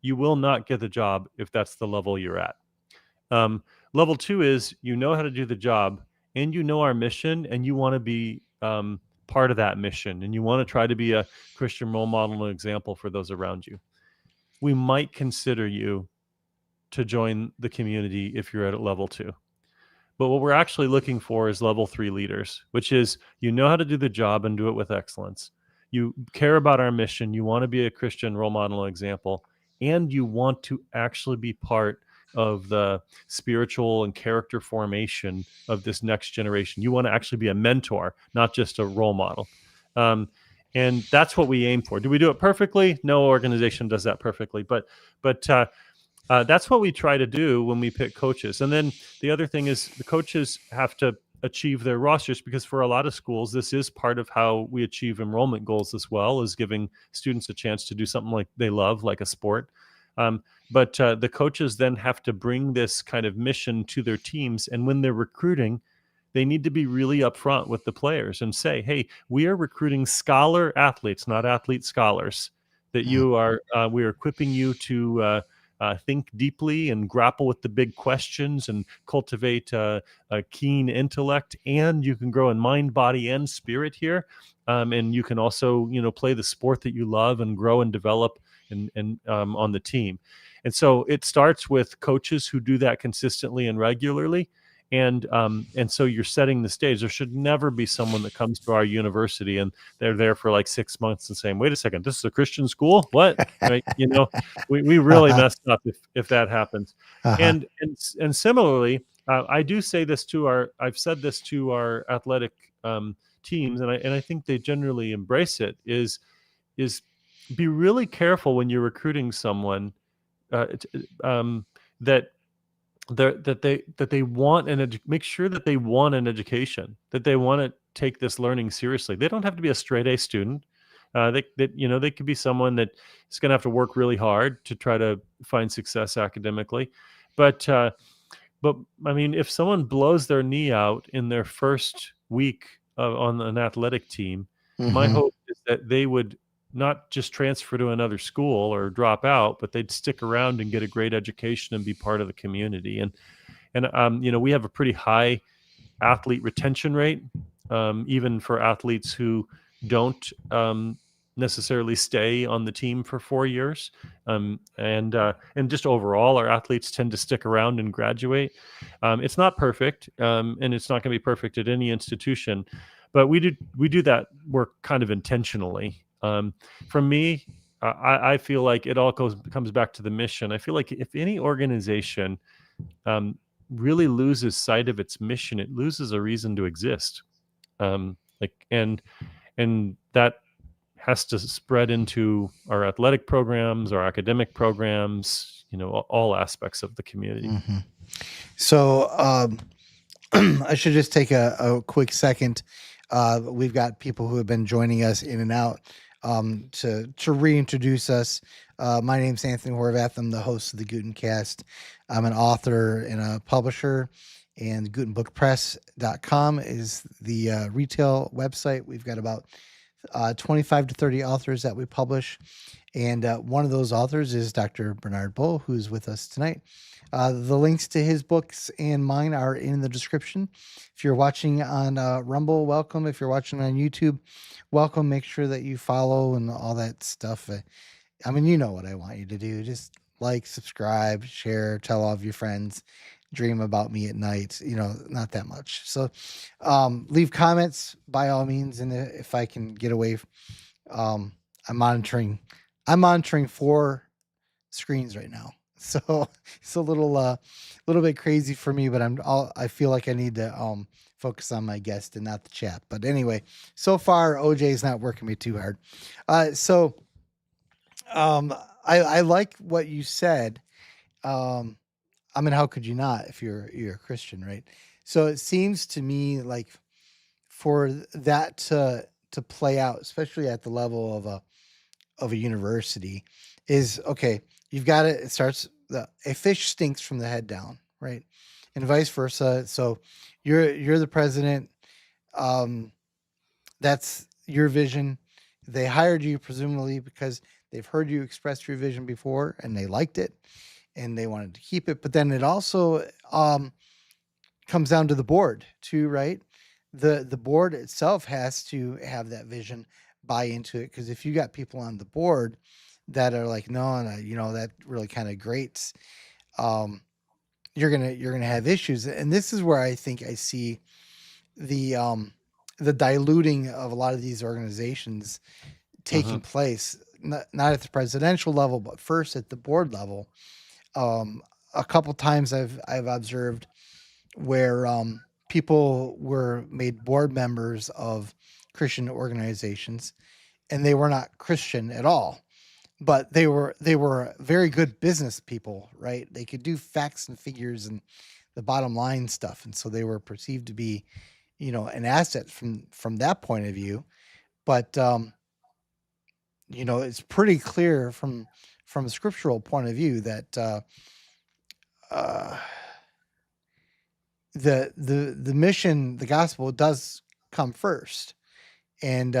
You will not get the job if that's the level you're at. Um, Level two is you know how to do the job, and you know our mission, and you want to be part of that mission, and you want to try to be a Christian role model and example for those around you. We might consider you to join the community if you're at level two. But what we're actually looking for is level three leaders, which is you know how to do the job and do it with excellence. You care about our mission. You want to be a Christian role model and example, and you want to actually be part of the spiritual and character formation of this next generation. You want to actually be a mentor, not just a role model. Um, and that's what we aim for. Do we do it perfectly? No organization does that perfectly, but that's what we try to do when we pick coaches. And then the other thing is the coaches have to achieve their rosters, because for a lot of schools, this is part of how we achieve enrollment goals as well, is giving students a chance to do something like they love, like a sport. But the coaches then have to bring this kind of mission to their teams, and when they're recruiting, they need to be really upfront with the players and say, "Hey, we are recruiting scholar athletes, not athlete scholars. That Mm, you are, we are equipping you to think deeply and grapple with the big questions and cultivate a keen intellect, and you can grow in mind, body, and spirit here, and you can also, play the sport that you love and grow and develop and on the team." And so it starts with coaches who do that consistently and regularly, and so you're setting the stage. There should never be someone that comes to our university and they're there for like 6 months and saying, "Wait a second, this is a Christian school? What?" Right? We really uh-huh, messed up if that happens. uh-huh. And similarly, I do say this to I've said this to our athletic teams, and I think they generally embrace it. Is be really careful when you're recruiting someone, um, that that they want make sure that they want an education, that they want to take this learning seriously. They don't have to be a straight A student. They could be someone that is going to have to work really hard to try to find success academically. But uh, but I mean, if someone blows their knee out in their first week on an athletic team, my Hmm. hope is that they would not just transfer to another school or drop out, but they'd stick around and get a great education and be part of the community. And we have a pretty high athlete retention rate, even for athletes who don't necessarily stay on the team for 4 years. And just overall, our athletes tend to stick around and graduate. It's not perfect, and it's not going to be perfect at any institution, but we do that work kind of intentionally. For me, I feel like it all comes back to the mission. I feel like if any organization um, really loses sight of its mission, it loses a reason to exist. Like and that has to spread into our athletic programs, our academic programs, all aspects of the community. Hmm. So I should just take a quick second. We've got people who have been joining us in and out, to reintroduce us. My name's Anthony Horvath. I'm the host of the Gutencast. I'm an author and a publisher, and gutenbookpress.com is the retail website. We've got about 25 to 30 authors that we publish. And one of those authors is Dr. Bernard Bull, who's with us tonight. The links to his books and mine are in the description. If you're watching on Rumble, welcome. If you're watching on YouTube, welcome. Make sure that you follow and all that stuff. I mean, you know what I want you to do. Just like, subscribe, share, tell all of your friends, dream about me at night. Not that much. So leave comments by all means. And if I can get away, um, I'm monitoring. I'm monitoring 4 screens right now. So it's a little bit crazy for me, but I feel like I need to focus on my guest and not the chat. But anyway, so far OJ's not working me too hard. So I like what you said. Um I mean, how could you not if you're a Christian, right? So it seems to me like for that to play out, especially at the level of a university, is okay. You've got it. It starts a fish stinks from the head down, right, and vice versa. So you're the president. Um, that's your vision. They hired you presumably because they've heard you express your vision before and they liked it and they wanted to keep it. But then it also comes down to the board too, right? The board itself has to have that vision, buy into it, because if you got people on the board that are like, no, no, that really kind of grates, um, you're gonna have issues, and this is where I think I see the um, the diluting of a lot of these organizations Hmm. taking place, not at the presidential level, but first at the board level. Um, a couple times I've observed where people were made board members of Christian organizations, and they were not Christian at all, but they were very good business people, right? They could do facts and figures and the bottom line stuff, and so they were perceived to be, an asset from that point of view. But it's pretty clear from a scriptural point of view that uh, the mission, the gospel, does come first. And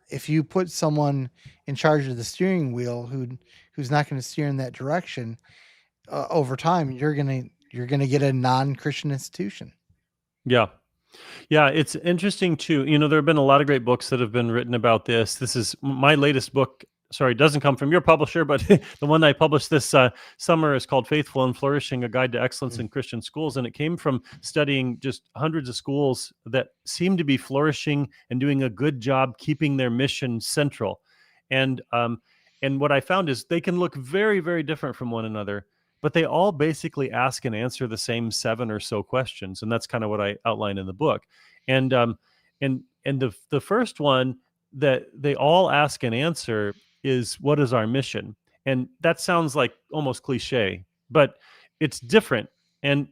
if you put someone in charge of the steering wheel who's not going to steer in that direction, over time you're gonna get a non-Christian institution. Yeah. Yeah, it's interesting too. There have been a lot of great books that have been written about this. This is my latest book. Sorry, it doesn't come from your publisher, but the one I published this summer is called Faithful and Flourishing, A Guide to Excellence in Christian Schools. And it came from studying just hundreds of schools that seem to be flourishing and doing a good job keeping their mission central. And what I found is they can look very, very different from one another, but they all basically ask and answer the same 7 or so questions, and that's kind of what I outline in the book. And the first one that they all ask and answer is, what is our mission? And that sounds like almost cliche, but it's different. And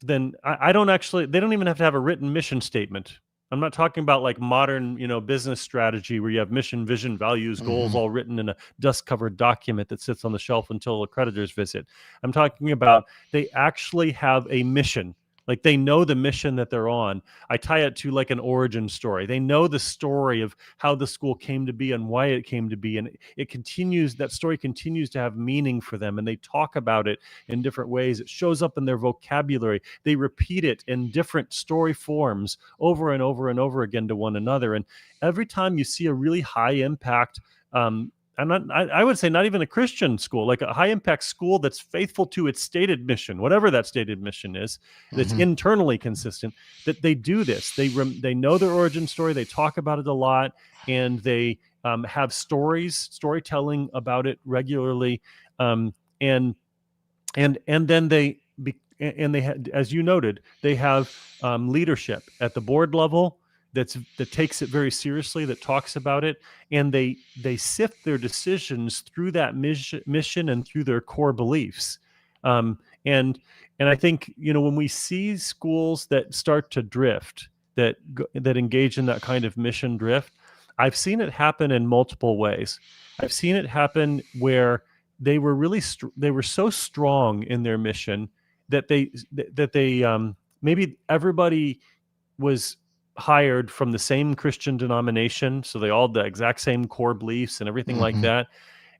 then I don't actually, they don't even have to have a written mission statement. I'm not talking about like modern, business strategy where you have mission, vision, values, goals all written in a dust-covered document that sits on the shelf until accreditors visit. I'm talking about they actually have a mission. Like they know the mission that they're on. I tie it to like an origin story. They know the story of how the school came to be and why it came to be. And that story continues to have meaning for them. And they talk about it in different ways. It shows up in their vocabulary. They repeat it in different story forms over and over and over again to one another. And every time you see a really high impact, I would say not even a Christian school, like a high impact school that's faithful to its stated mission, whatever that stated mission is, that's internally consistent, that they do this. They know their origin story. They talk about it a lot, and they have storytelling about it regularly. And then they as you noted, they have leadership at the board level that takes it very seriously, that talks about it, and they sift their decisions through that mission and through their core beliefs. And I think when we see schools that start to drift, that engage in that kind of mission drift, I've seen it happen in multiple ways. I've seen it happen where they were really they were so strong in their mission that they maybe everybody was hired from the same Christian denomination, so they all had the exact same core beliefs and everything like that.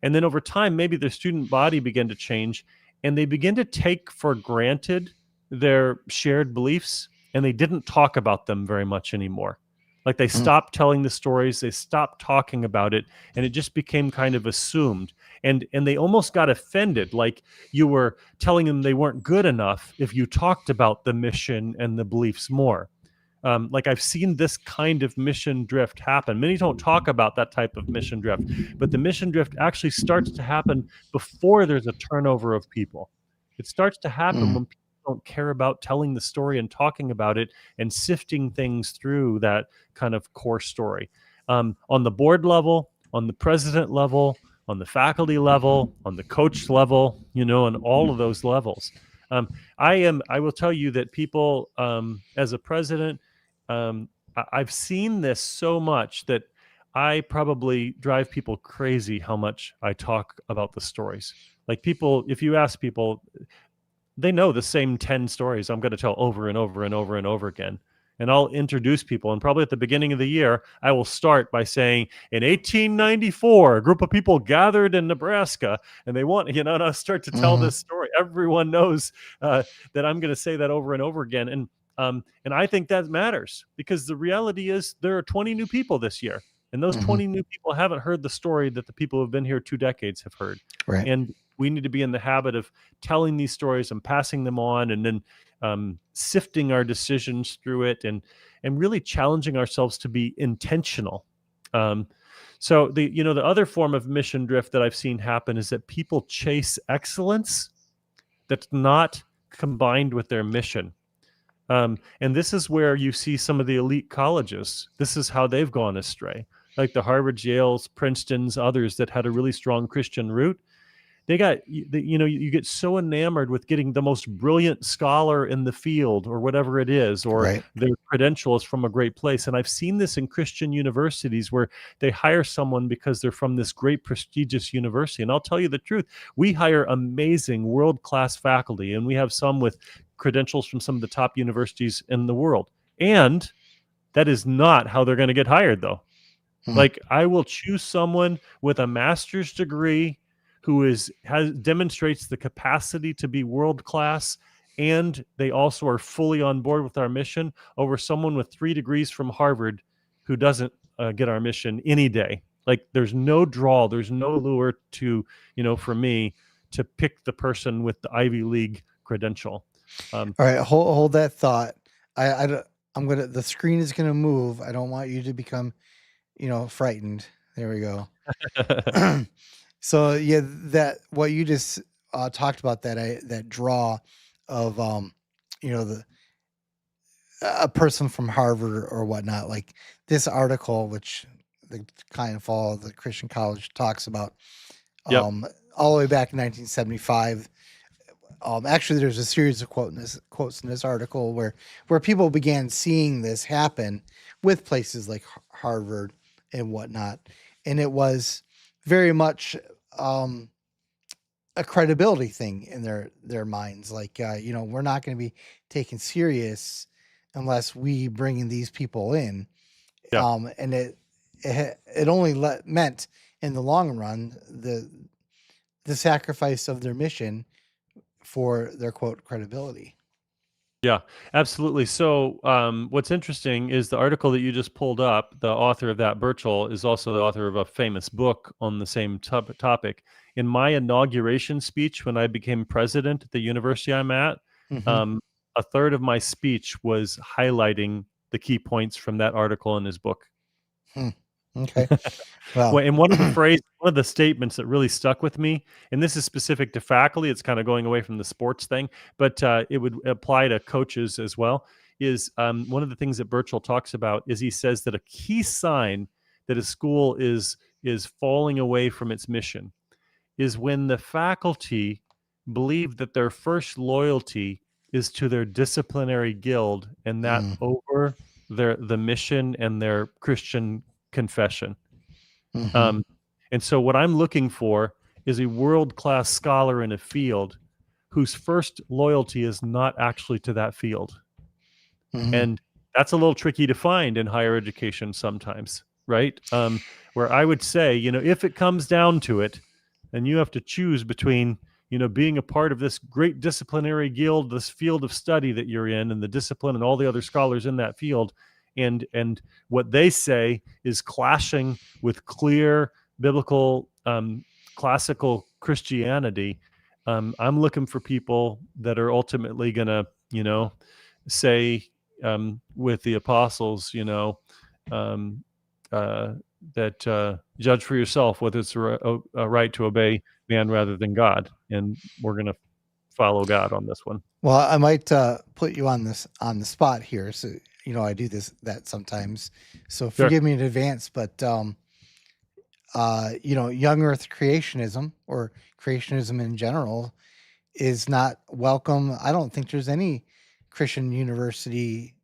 And then over time, maybe their student body began to change, and they begin to take for granted their shared beliefs, and they didn't talk about them very much anymore. Like they stopped telling the stories, they stopped talking about it, and it just became kind of assumed. And they almost got offended, like you were telling them they weren't good enough if you talked about the mission and the beliefs more. Like I've seen this kind of mission drift happen. Many don't talk about that type of mission drift, but the mission drift actually starts to happen before there's a turnover of people. It starts to happen when people don't care about telling the story and talking about it and sifting things through that kind of core story. On the board level, on the president level, on the faculty level, on the coach level, on all of those levels. I will tell you that people, as a president, I've seen this so much that I probably drive people crazy how much I talk about the stories. Like people, if you ask people, they know the same 10 stories I'm going to tell over and over and over and over again. And I'll introduce people. And probably at the beginning of the year, I will start by saying, in 1894, a group of people gathered in Nebraska, and they want, and I'll start to tell this story. Everyone knows that I'm going to say that over and over again. And I think that matters, because the reality is there are 20 new people this year, and those 20 new people haven't heard the story that the people who have been here 2 decades have heard. Right. And we need to be in the habit of telling these stories and passing them on, and then sifting our decisions through it, and really challenging ourselves to be intentional. So the other form of mission drift that I've seen happen is that people chase excellence that's not combined with their mission. And this is where you see some of the elite colleges. This is how they've gone astray, like the Harvards, Yales, Princetons, others that had a really strong Christian root. they got, you get so enamored with getting the most brilliant scholar in the field or whatever it is, or Right. their credential is from a great place. And I've seen this in Christian universities where they hire someone because they're from this great prestigious university. And I'll tell you the truth, we hire amazing world-class faculty, and we have some with credentials from some of the top universities in the world. And that is not how they're going to get hired, though. Hmm. Like, I will choose someone with a master's degree who demonstrates the capacity to be world class, and they also are fully on board with our mission, over someone with 3 degrees from Harvard who doesn't get our mission any day. Like, there's no draw, there's no lure to, for me to pick the person with the Ivy League credential. All right, hold that thought. The screen is gonna move. I don't want you to become, frightened. There we go. So yeah, that what you just talked about, that draw of the a person from Harvard or whatnot, like this article, which the Kind of Fall, the Christian College, talks about, Yep. all the way back in 1975. Actually, there's a series of quotes in this article where people began seeing this happen with places like Harvard and whatnot, and it was very much a credibility thing in their minds. Like, we're not going to be taken serious unless we bring in these people in. Yeah. And it only meant in the long run the sacrifice of their mission for their quote credibility. Yeah, absolutely. So, what's interesting is the article that you just pulled up, the author of that, Birchall, is also the author of a famous book on the same topic. In my inauguration speech, when I became president at the university I'm at, Mm-hmm. a third of my speech was highlighting the key points from that article in his book. Okay. Well, Well, and one of the statements that really stuck with me, and this is specific to faculty, it's kind of going away from the sports thing, but it would apply to coaches as well, is one of the things that Birchall talks about is he says that a key sign that a school is falling away from its mission is when the faculty believe that their first loyalty is to their disciplinary guild, and that over the mission and their Christian confession. mm-hmm. And so what I'm looking for is a world-class scholar in a field whose first loyalty is not actually to that field. Mm-hmm. And that's a little tricky to find in higher education sometimes, right? Where I would say, if it comes down to it, and you have to choose between, being a part of this great disciplinary guild, this field of study that you're in, and the discipline and all the other scholars in that field, and what they say is clashing with clear biblical classical Christianity. I'm looking for people that are ultimately going to, say with the apostles, that judge for yourself whether it's a right to obey man rather than God, and we're going to follow God on this one. Well, I might put you on the spot here. So, I do that sometimes. So Sure. forgive me in advance, but young Earth creationism, or creationism in general, is not welcome. I don't think there's any Christian university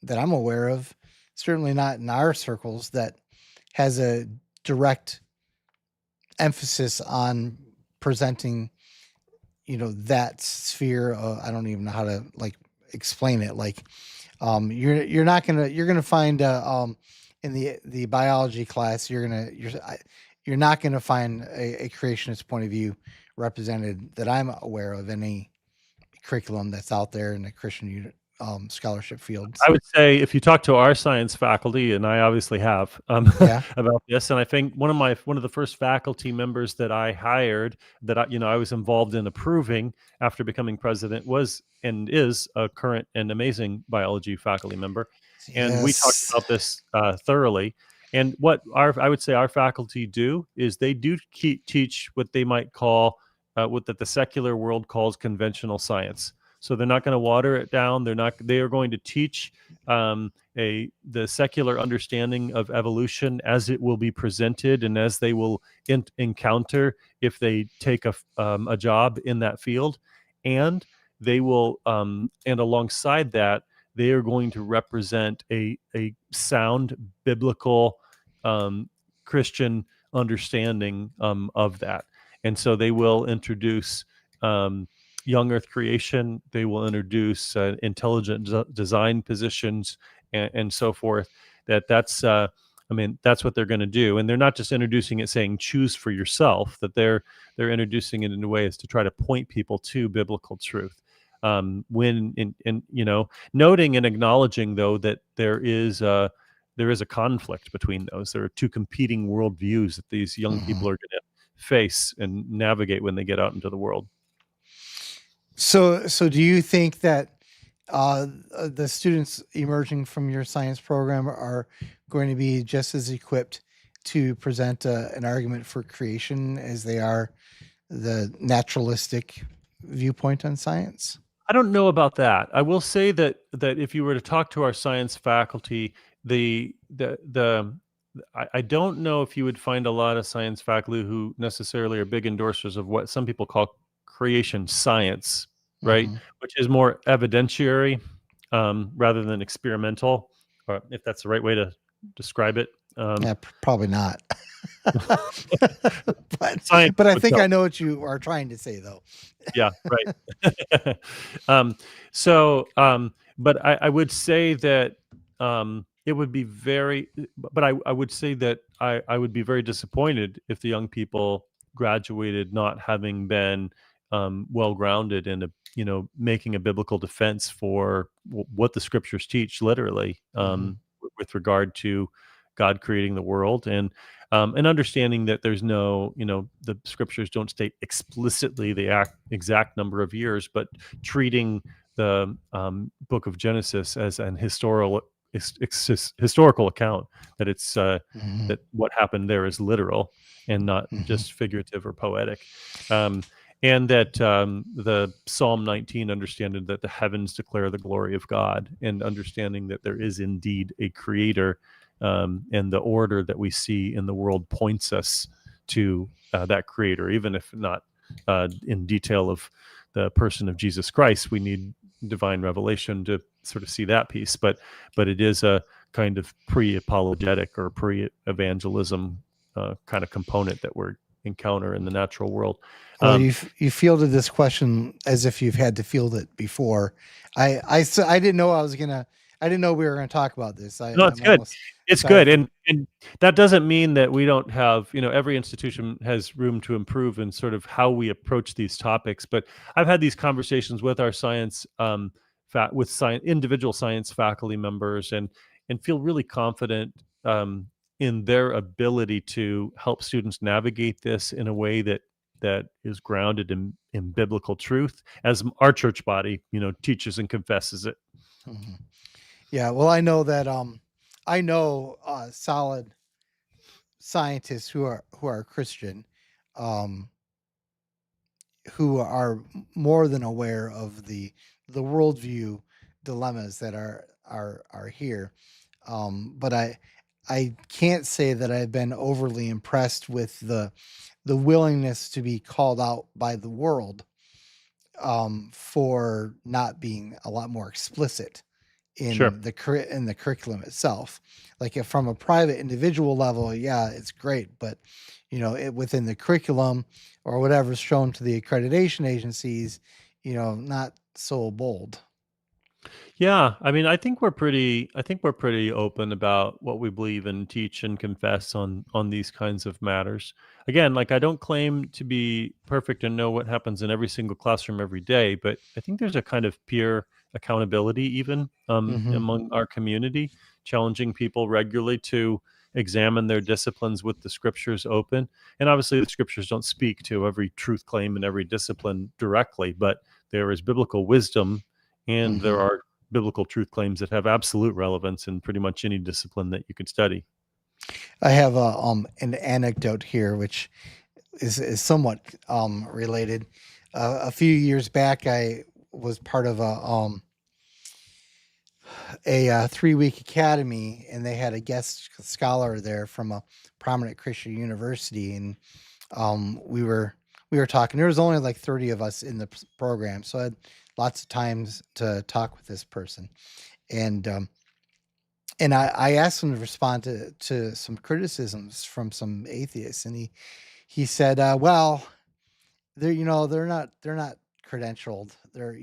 that I'm aware of, certainly not in our circles, that has a direct emphasis on presenting, that sphere. I don't even know how to explain it. Like, you're gonna find in the biology class, you're not gonna find a creationist point of view represented that I'm aware of, any curriculum that's out there in the Christian scholarship fields. I would say if you talk to our science faculty, and I obviously have, Yeah. about this, and I think one of the first faculty members that I hired, that I was involved in approving after becoming president, was and is a current and amazing biology faculty member, and we talked Yes. about this thoroughly. And what I would say our faculty do is they do teach what they might call what that the secular world calls conventional science. So they're not going to water it down. They are going to teach the secular understanding of evolution as it will be presented and as they will encounter if they take a job in that field. And they will, and alongside that, they are going to represent a sound biblical Christian understanding of that. And so they will introduce young earth creation. They will introduce intelligent design positions and so forth. That's what they're going to do. And they're not just introducing it saying choose for yourself, that they're introducing it in a way as to try to point people to biblical truth. Noting and acknowledging, though, that there is a conflict between those. There are two competing worldviews that these young people are going to face and navigate when they get out into the world. So do you think that the students emerging from your science program are going to be just as equipped to present an argument for creation as they are the naturalistic viewpoint on science? I don't know about that. I will say that if you were to talk to our science faculty, I don't know if you would find a lot of science faculty who necessarily are big endorsers of what some people call creation science, right? Which is more evidentiary rather than experimental, or if that's the right way to describe it. Yeah, probably not. Science but I would think tell. I know what you are trying to say, though. Yeah, right. But I would say that it would be very, but I would say that I would be very disappointed if the young people graduated not having been well grounded in making a biblical defense for what the scriptures teach, literally, with regard to God creating the world and understanding that there's the scriptures don't state explicitly the exact number of years, but treating the book of Genesis as an historical account, that it's that what happened there is literal and not just figurative or poetic. And that the Psalm 19 understanding that the heavens declare the glory of God, and understanding that there is indeed a creator, and the order that we see in the world points us to that creator, even if not in detail of the person of Jesus Christ. We need divine revelation to sort of see that piece, but it is a kind of pre-apologetic or pre-evangelism kind of component that we're encounter in the natural world. Well, you fielded this question as if you've had to field it before. I didn't know I didn't know we were going to talk about this. No, it's good. It's good. And that doesn't mean that we don't have, every institution has room to improve in sort of how we approach these topics. But I've had these conversations with our science, individual science faculty members, and feel really confident in their ability to help students navigate this in a way that is grounded in biblical truth, as our church body, teaches and confesses it. Yeah, well, I know that I know solid scientists who are Christian, who are more than aware of the worldview dilemmas that are here. But I can't say that I've been overly impressed with the willingness to be called out by the world for not being a lot more explicit in the curriculum itself. Like if from a private individual level, yeah, it's great, but within the curriculum or whatever's shown to the accreditation agencies, not so bold. Yeah, I mean, I think we're pretty open about what we believe and teach and confess on these kinds of matters. Again, like, I don't claim to be perfect and know what happens in every single classroom every day, but I think there's a kind of peer accountability even among our community, challenging people regularly to examine their disciplines with the scriptures open. And obviously the scriptures don't speak to every truth claim in every discipline directly, but there is biblical wisdom and there are biblical truth claims that have absolute relevance in pretty much any discipline that you could study. I have an anecdote here, which is somewhat related. A few years back, I was part of a 3-week academy, and they had a guest scholar there from a prominent Christian university, and we were talking. There was only like 30 of us in the program, so I had lots of times to talk with this person, and I asked him to respond to some criticisms from some atheists, and he said, well, they're not credentialed. They're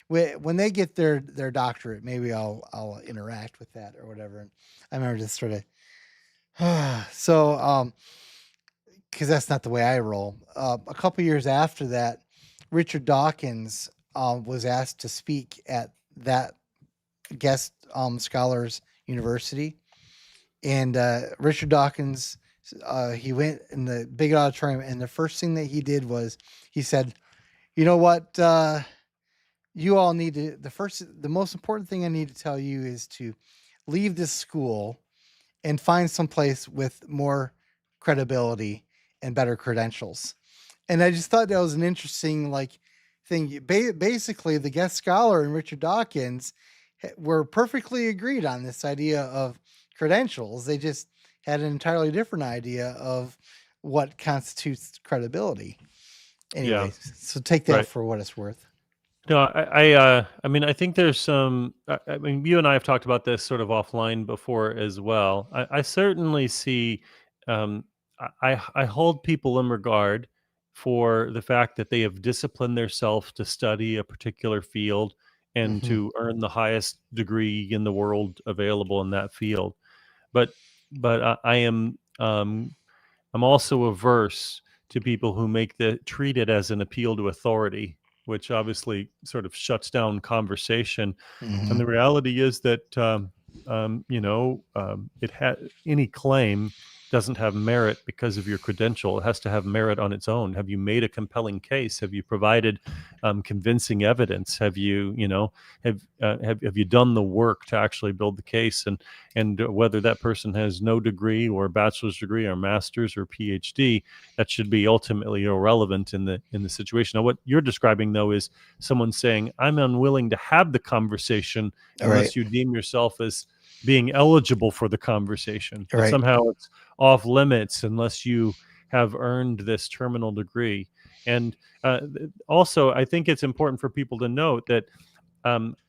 when they get their doctorate, maybe I'll interact with that or whatever. And I remember just sort of so because that's not the way I roll. A couple years after that, Richard Dawkins was asked to speak at that guest scholars university, and Richard Dawkins he went in the big auditorium, and the first thing that he did was he said, "You know what? You all need to. The most important thing I need to tell you is to leave this school and find some place with more credibility and better credentials." And I just thought that was an interesting thing. Basically, the guest scholar and Richard Dawkins were perfectly agreed on this idea of credentials. They just had an entirely different idea of what constitutes credibility. Yeah. Anyway, so take that Right. for what it's worth. No, I mean, I think there's some. I mean, you and I have talked about this sort of offline before as well. I certainly see. Um, I hold people in regard for the fact that they have disciplined themselves to study a particular field and Hmm. to earn the highest degree in the world available in that field. But I am I'm also averse to people who treat it as an appeal to authority, which obviously sort of shuts down conversation. And Hmm. the reality is that it had any claim doesn't have merit because of your credential. It has to have merit on its own. Have you made a compelling case? Have you provided convincing evidence? Have you, have you done the work to actually build the case? And whether that person has no degree or bachelor's degree or master's or PhD, that should be ultimately irrelevant in the situation. Now, what you're describing though is someone saying, "I'm unwilling to have the conversation All right. unless you deem yourself as being eligible for the conversation. All That right. somehow it's off limits unless you have earned this terminal degree." And also, I think it's important for people to note that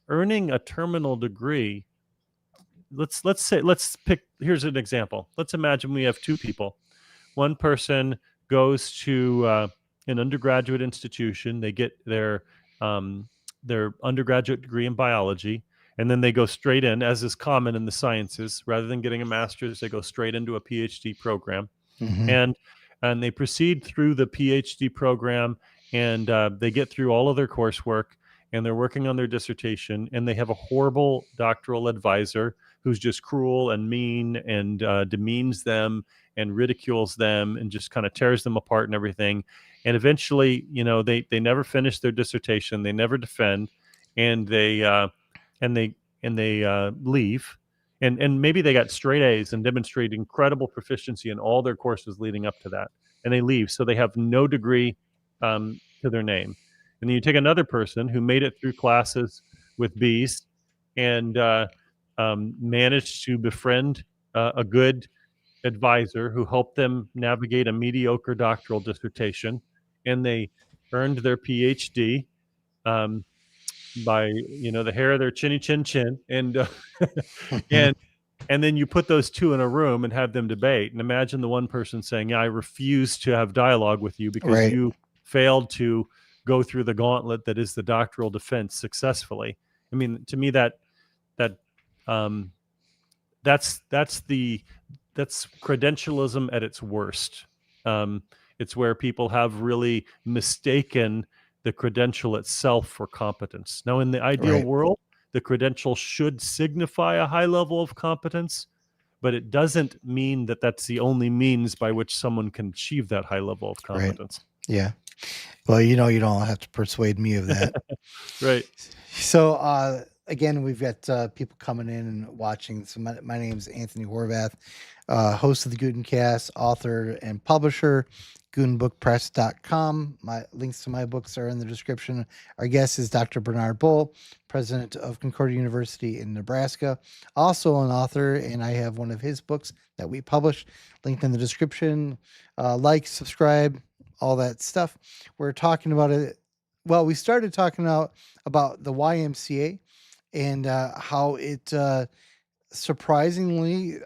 earning a terminal degree. Let's pick. Here's an example. Let's imagine we have two people. One person goes to an undergraduate institution. They get their undergraduate degree in biology, and then they go straight in, as is common in the sciences. Rather than getting a master's, they go straight into a PhD program, Hmm. and they proceed through the PhD program, and they get through all of their coursework, and they're working on their dissertation, and they have a horrible doctoral advisor who's just cruel and mean and demeans them and ridicules them and just kind of tears them apart and everything. And eventually, they never finish their dissertation, they never defend, and they leave. And maybe they got straight A's and demonstrate incredible proficiency in all their courses leading up to that, and they leave, so they have no degree to their name. And then you take another person who made it through classes with B's and managed to befriend a good advisor who helped them navigate a mediocre doctoral dissertation, and they earned their PhD um, by the hair of their chinny chin chin, and and then you put those two in a room and have them debate. And imagine the one person saying, "Yeah, I refuse to have dialogue with you because Right. you failed to go through the gauntlet that is the doctoral defense successfully." I mean, to me, that um, that's credentialism at its worst. Um, it's where people have really mistaken the credential itself for competence. Now, in the ideal Right. world, the credential should signify a high level of competence, but it doesn't mean that that's the only means by which someone can achieve that high level of Right. competence. Yeah. Well, you don't have to persuade me of that. Right. So, again, we've got people coming in and watching. So, my name is Anthony Horvath, host of the Gutencast, author and publisher, goonbookpress.com. My links to my books are in the description. Our guest is Dr. Bernard Bull, president of Concordia University in Nebraska, also an author, and I have one of his books that we publish, linked in the description. Like, subscribe, all that stuff. We're talking about it. Well, we started talking about the YMCA and how it surprisingly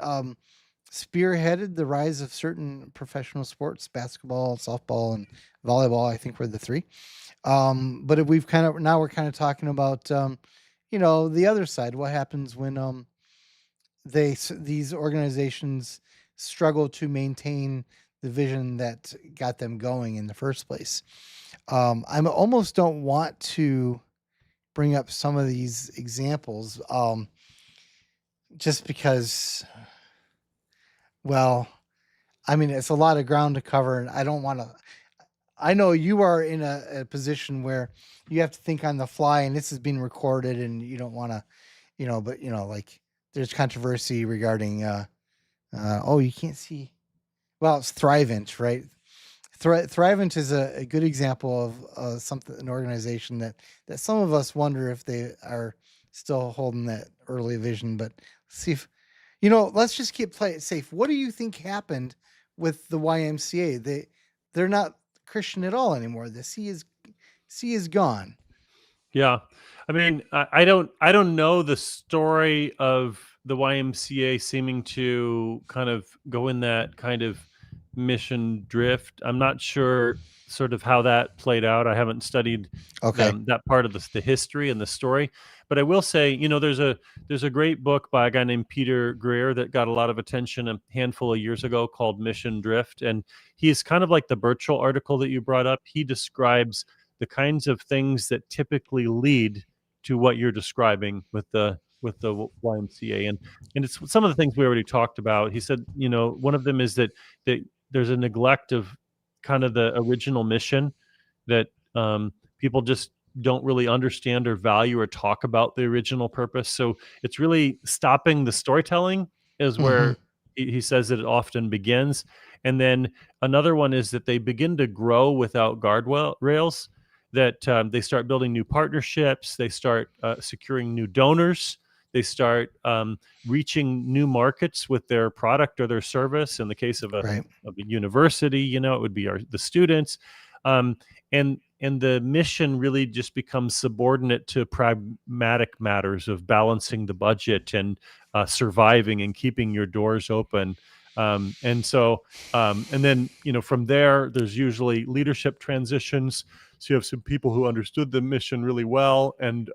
spearheaded the rise of certain professional sports, basketball, softball, and volleyball. I think were the three. But if we're kind of talking about, the other side. What happens when these organizations struggle to maintain the vision that got them going in the first place? I almost don't want to bring up some of these examples, just because, well, I mean, it's a lot of ground to cover, and I don't want to. I know you are in a position where you have to think on the fly, and this is being recorded, and you don't want to, but like there's controversy regarding, oh, you can't see. Well, it's Thrivent, right? Thrivent is a good example of an organization that some of us wonder if they are still holding that early vision. But see if let's just play it safe. What do you think happened with the YMCA? They're not Christian at all anymore. The C is gone. Yeah. I mean, I don't know the story of the YMCA seeming to kind of go in that kind of mission drift. I'm not sure sort of how that played out. I haven't studied Okay. that part of the history and the story. But I will say, there's a great book by a guy named Peter Greer that got a lot of attention a handful of years ago called Mission Drift. And he's kind of like the Birchall article that you brought up. He describes the kinds of things that typically lead to what you're describing with the YMCA, and it's some of the things we already talked about. He said, one of them is that there's a neglect of kind of the original mission, that people just don't really understand or value or talk about the original purpose. So it's really stopping the storytelling is where he says that it often begins. And then another one is that they begin to grow without guardrails, that they start building new partnerships, they start securing new donors, they start reaching new markets with their product or their service. In the case of a university, it would be the students. And the mission really just becomes subordinate to pragmatic matters of balancing the budget and surviving and keeping your doors open. And then, from there's usually leadership transitions. So you have some people who understood the mission really well. And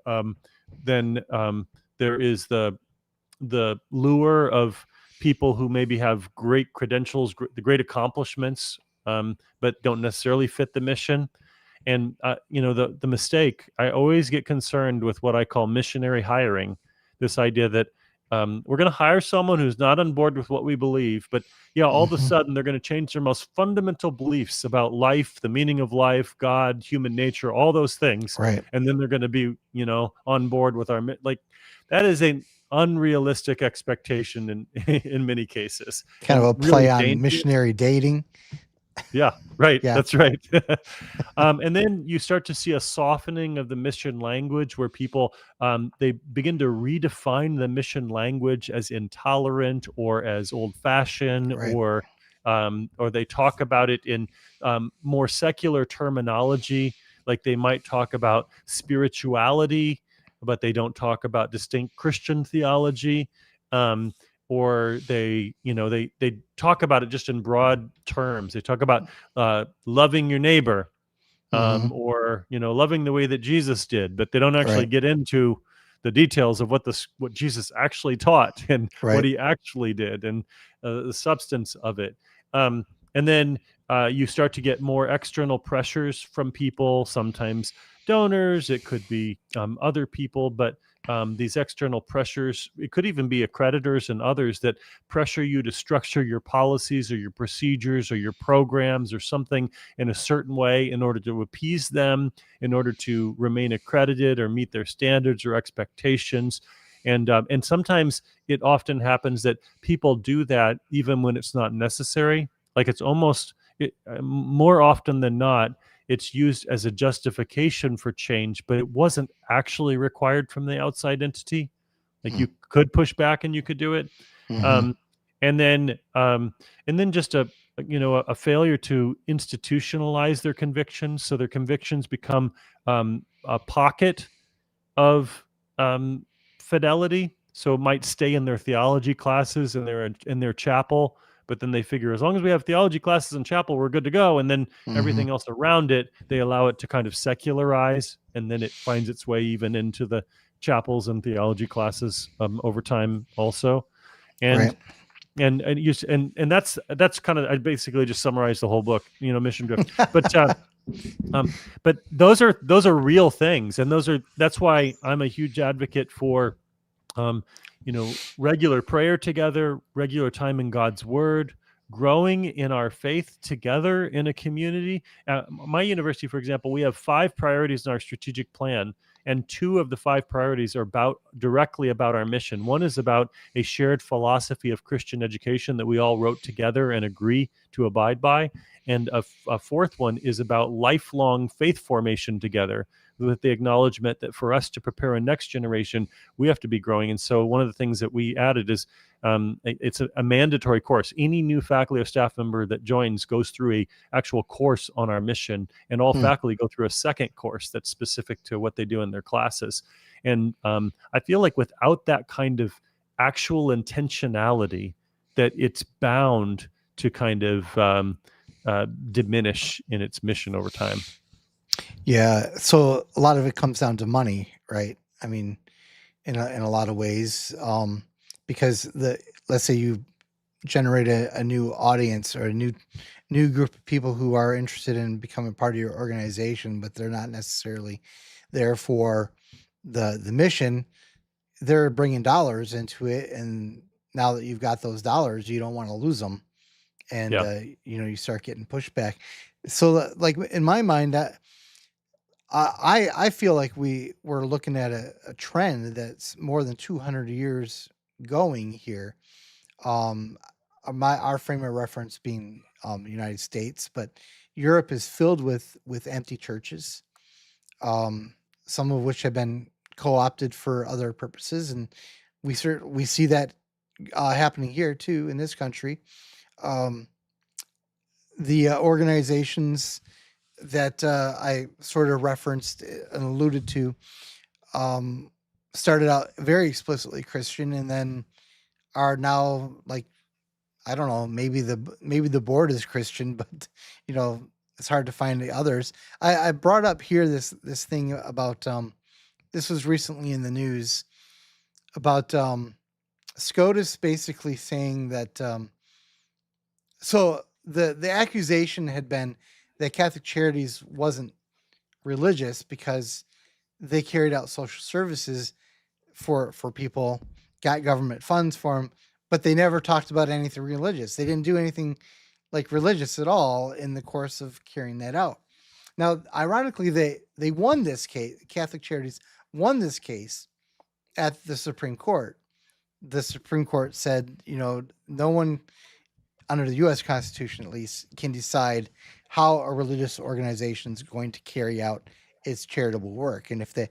then there is the lure of people who maybe have great credentials, the great accomplishments, but don't necessarily fit the mission. And, the mistake, I always get concerned with what I call missionary hiring, this idea that we're going to hire someone who's not on board with what we believe, but all of a sudden they're going to change their most fundamental beliefs about life, the meaning of life, God, human nature, all those things. Right. And then they're going to be, on board with that is an unrealistic expectation in many cases. Kind of a play on missionary dating. Yeah, right. Yeah. That's right. And then you start to see a softening of the mission language where people, they begin to redefine the mission language as intolerant or as old-fashioned, or they talk about it in more secular terminology. Like they might talk about spirituality, but they don't talk about distinct Christian theology. Or they talk about it just in broad terms. They talk about loving your neighbor, or loving the way that Jesus did, but they don't actually get into the details of what Jesus actually taught and what he actually did, and the substance of it. And then you start to get more external pressures from people, sometimes donors, it could be other people, but these external pressures, it could even be accreditors and others that pressure you to structure your policies or your procedures or your programs or something in a certain way in order to appease them, in order to remain accredited or meet their standards or expectations. And sometimes it often happens that people do that even when it's not necessary. Like it's almost more often than not, it's used as a justification for change, but it wasn't actually required from the outside entity. Like Mm. you could push back and you could do it. Mhm. Um, and then just a failure to institutionalize their convictions, so their convictions become a pocket of fidelity. So it might stay in their theology classes and in their chapel, but then they figure as long as we have theology classes in chapel, we're good to go. And then Mhm. everything else around it, they allow it to kind of secularize, and then it finds its way even into the chapels and theology classes over time also. Right. And that's kind of, I basically just summarized the whole book, mission drift. But um, but those are real things, and that's why I'm a huge advocate for regular prayer together, regular time in God's Word, growing in our faith together in a community. My university, for example, we have 5 priorities in our strategic plan, and 2 of the 5 priorities are directly about our mission. One is about a shared philosophy of Christian education that we all wrote together and agree to abide by, and a fourth one is about lifelong faith formation together, with the acknowledgement that for us to prepare a next generation, we have to be growing. And so one of the things that we added is it's a mandatory course. Any new faculty or staff member that joins goes through a actual course on our mission, and all Hmm. faculty go through a second course that's specific to what they do in their classes. And I feel like without that kind of actual intentionality, that it's bound to kind of diminish in its mission over time. Yeah. So a lot of it comes down to money, right? I mean, in a lot of ways, because let's say you generate a new audience or a new group of people who are interested in becoming part of your organization, but they're not necessarily there for the mission. They're bringing dollars into it, and now that you've got those dollars, you don't want to lose them, and Yeah. you start getting pushback. So, like in my mind, I feel like we're looking at a trend that's more than 200 years going here. Um, our frame of reference being the United States, but Europe is filled with empty churches, um, some of which have been co-opted for other purposes, and we see that happening here too in this country. Um, the organizations that I sort of referenced and alluded to um, started out very explicitly Christian, and then are now like, I don't know, maybe the board is Christian, but you know it's hard to find the others. I brought up here this thing about this was recently in the news about SCOTUS basically saying that so the accusation had been that Catholic Charities wasn't religious because they carried out social services for people, got government funds for them, but they never talked about anything religious. They didn't do anything like religious at all in the course of carrying that out. Now, ironically, they won this case. Catholic Charities won this case at the Supreme Court. The Supreme Court said, no one under the U.S. Constitution, at least, can decide how a religious organization is going to carry out its charitable work. And if they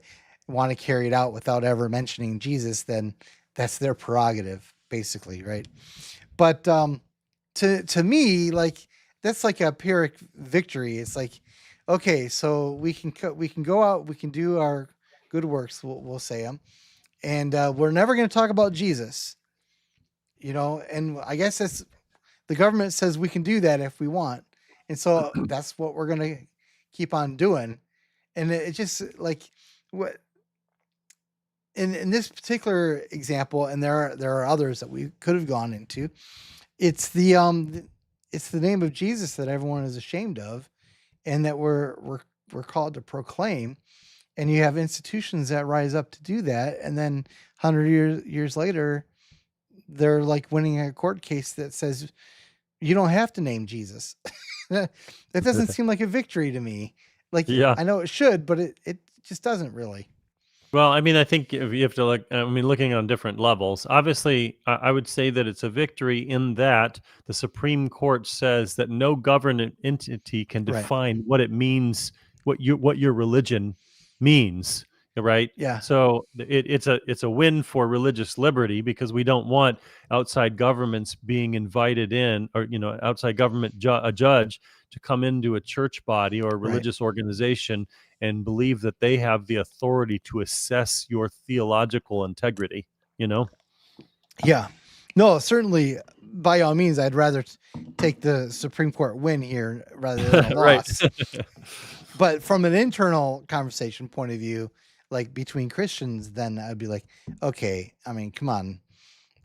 want to carry it out without ever mentioning Jesus, then that's their prerogative, basically, right? But to me, like that's like a Pyrrhic victory. It's like, okay, so we can go out, we can do our good works, we'll say them, and we're never going to talk about Jesus, And I guess that's the government says we can do that if we want, and so that's what we're going to keep on doing. And it just like what in this particular example, and there are others that we could have gone into. It's the name of Jesus that everyone is ashamed of, and that we're called to proclaim. And you have institutions that rise up to do that, and then 100 years later, they're like winning a court case that says you don't have to name Jesus. That doesn't seem like a victory to me. Like Yeah. I know it should, but it just doesn't really. Well, I mean, I think if you have to look, I mean, looking on different levels. Obviously, I would say that it's a victory in that the Supreme Court says that no government entity can Right. define what it means, what your religion means, right? Yeah. So it's a win for religious liberty because we don't want outside governments being invited in, or outside government a judge to come into a church body or a Right. religious organization and believe that they have the authority to assess your theological integrity, you know? Yeah. No, certainly, by all means, I'd rather take the Supreme Court win here rather than a Right. loss. But from an internal conversation point of view, like between Christians, then I'd be like, okay, I mean, come on.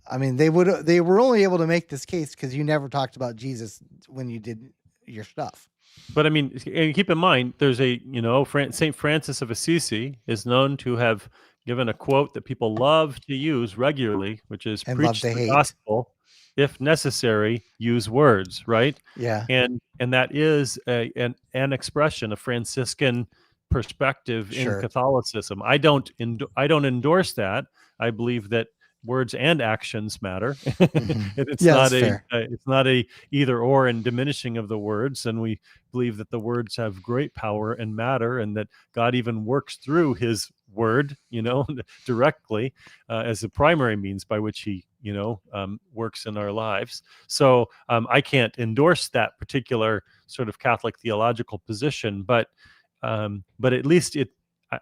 I mean, they were only able to make this case because you never talked about Jesus when you did your stuff. But I mean, and keep in mind, there's St. Francis of Assisi is known to have given a quote that people love to use regularly, which is And love preach to the hate. gospel. If necessary, use words, right? Yeah. And that is an expression, a Franciscan perspective in Sure. Catholicism. I don't endorse that. I believe that words and actions matter. Hmm. And it's Yeah, not that's a fair. it's not a either or and diminishing of the words. And we believe that the words have great power and matter, and that God even works through His word, directly as the primary means by which He, works in our lives. So I can't endorse that particular sort of Catholic theological position, but at least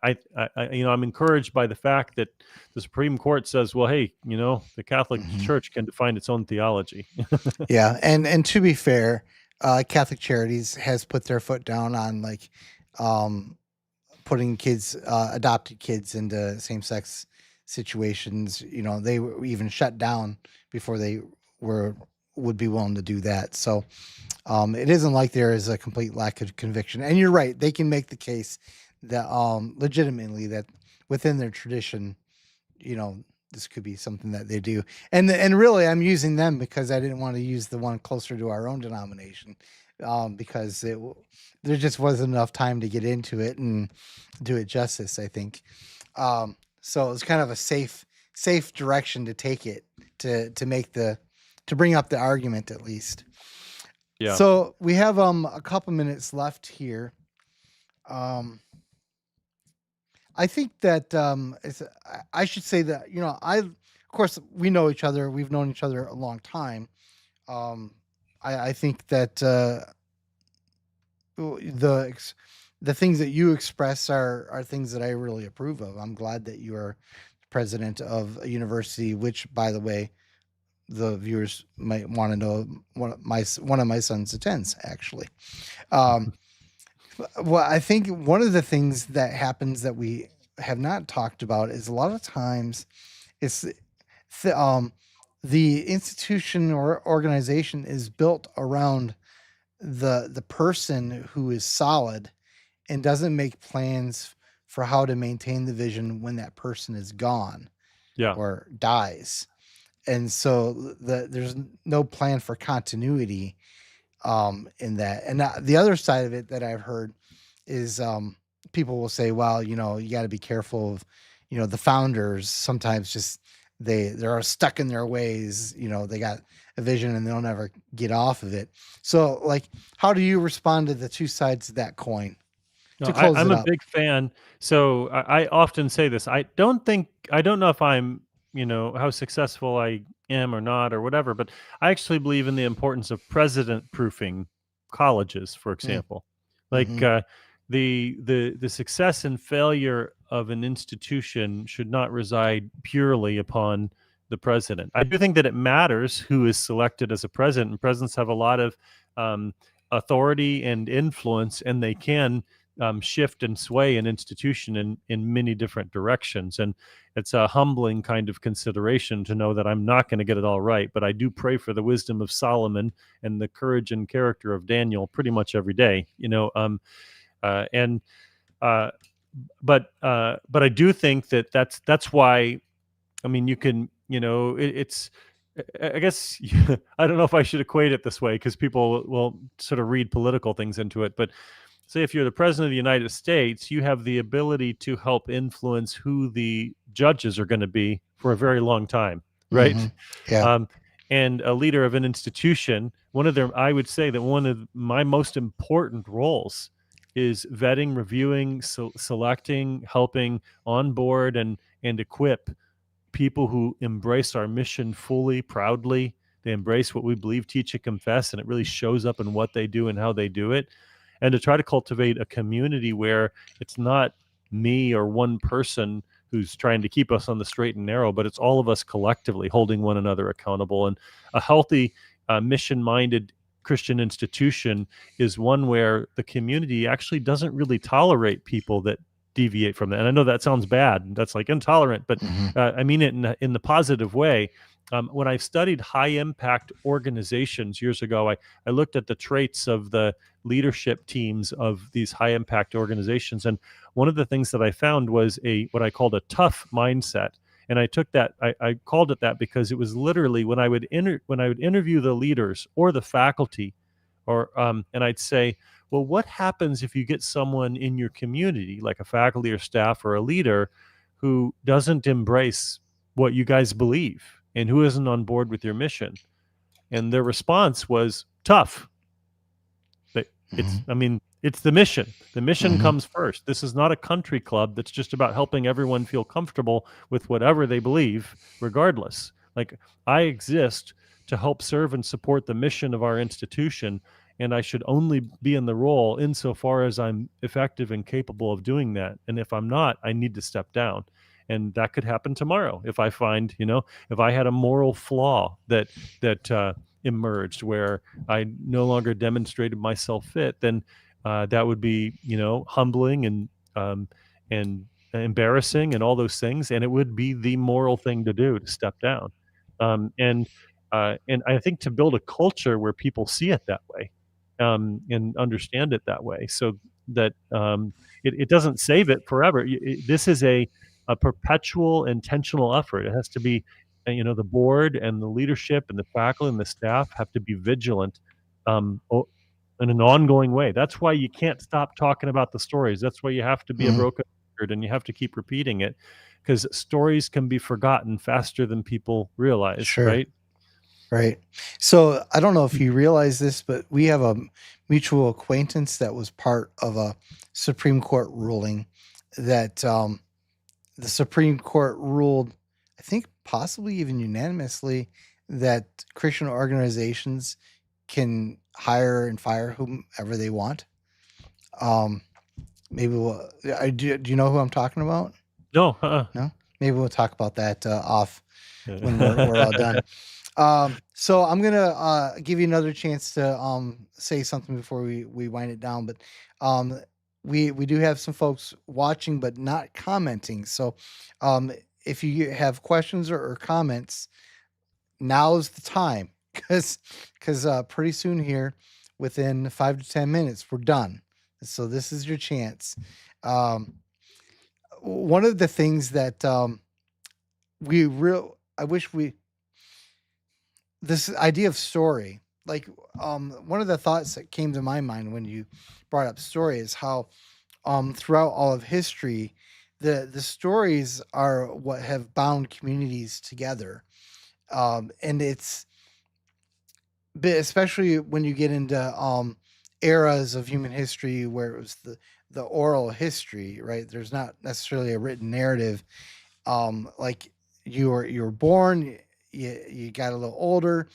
I'm encouraged by the fact that the Supreme Court says, well, hey, the Catholic Hmm. Church can define its own theology. Yeah, and to be fair, Catholic Charities has put their foot down on like um, putting kids, adopted kids, into same sex situations. They were even shut down before they were would be willing to do that. So it isn't like there is a complete lack of conviction. And you're right; they can make the case that legitimately that within their tradition, you know, this could be something that they do. And really, I'm using them because I didn't want to use the one closer to our own denomination, because there just wasn't enough time to get into it and do it justice, I think. So it's kind of a safe direction to take it to make to bring up the argument at least. Yeah. So we have a couple minutes left here. Um, I think that I should say that of course we know each other. We've known each other a long time. Um, I think that the the things that you express are things that I really approve of. I'm glad that you are president of a university, which, by the way, the viewers might want to know one of my sons attends actually. Um, well, I think one of the things that happens that we have not talked about is a lot of times it's the, um, the institution or organization is built around the person who is solid and doesn't make plans for how to maintain the vision when that person is gone Yeah. or dies. And so there's no plan for continuity in that. And the other side of it that I've heard is people will say, well, you got to be careful of, the founders sometimes just they're stuck in their ways. They got a vision and they'll never get off of it. So, like, how do you respond to the two sides of that coin No, to close I'm it a up? big fan. So I often say this. I don't know if I'm, how successful I am or not or whatever, but I actually believe in the importance of president proofing colleges, for example. Like Mm-hmm. the success and failure of an institution should not reside purely upon the president. I do think that it matters who is selected as a president, and presidents have a lot of authority and influence, and they can shift and sway an institution in many different directions. And it's a humbling kind of consideration to know that I'm not going to get it all right, but I do pray for the wisdom of Solomon and the courage and character of Daniel pretty much every day. And but I do think that that's why. I mean, you can, it's. I guess I don't know if I should equate it this way because people will sort of read political things into it, but say if you're the president of the United States, you have the ability to help influence who the judges are going to be for a very long time, Hmm. right? Yeah. Um, and a leader of an institution, I would say that one of my most important roles is vetting, reviewing, selecting, helping onboard and equip people who embrace our mission fully, proudly. They embrace what we believe, teach, and confess, and it really shows up in what they do and how they do it. And to try to cultivate a community where it's not me or one person who's trying to keep us on the straight and narrow, but it's all of us collectively holding one another accountable. And a healthy, mission minded Christian institution is one where the community actually doesn't really tolerate people that deviate from that. And I know that sounds bad. That's like intolerant, but Hmm. I mean it in the positive way. When I studied high impact organizations years ago, I looked at the traits of the leadership teams of these high impact organizations. And one of the things that I found was what I called a tough mindset. And I took that, I called it that because it was literally when I would interview the leaders or the faculty, and I'd say, well, what happens if you get someone in your community, like a faculty or staff or a leader, who doesn't embrace what you guys believe and who isn't on board with your mission? And their response was tough. Hmm. I mean, it's the mission. The mission Hmm. comes first. This is not a country club that's just about helping everyone feel comfortable with whatever they believe, regardless. Like, I exist to help serve and support the mission of our institution, and I should only be in the role insofar as I'm effective and capable of doing that. And if I'm not, I need to step down. And that could happen tomorrow if I find, if I had a moral flaw that emerged where I no longer demonstrated myself fit, then that would be, humbling and embarrassing and all those things, and it would be the moral thing to do to step down. And I think to build a culture where people see it that way, and understand it that way, so that it doesn't save it forever. This is a perpetual, intentional effort. It has to be, the board and the leadership and the faculty and the staff have to be vigilant, in an ongoing way. That's why you can't stop talking about the stories. That's why you have to be a Hmm. broken record and you have to keep repeating it, because stories can be forgotten faster than people realize, Sure. right? Right. So I don't know if you realize this, but we have a mutual acquaintance that was part of a Supreme Court ruling that the Supreme Court ruled, I think possibly even unanimously, that Christian organizations can hire and fire whomever they want. Um, maybe do you know who I'm talking about? No, No? Maybe we'll talk about that off when we're all uh-uh. done. So I'm gonna give you another chance to say something before we wind it down. But um, we do have some folks watching but not commenting. So um, if you have questions or comments, now's the time because pretty soon here, within 5 to 10 minutes, we're done. So this is your chance. Um, One of the things that I wish we this idea of story, like one of the thoughts that came to my mind when you brought up story is how throughout all of history the stories are what have bound communities together. And it's especially when you get into eras of human history where it was the oral history, right? There's not necessarily a written narrative. Like you were born, you got a little older,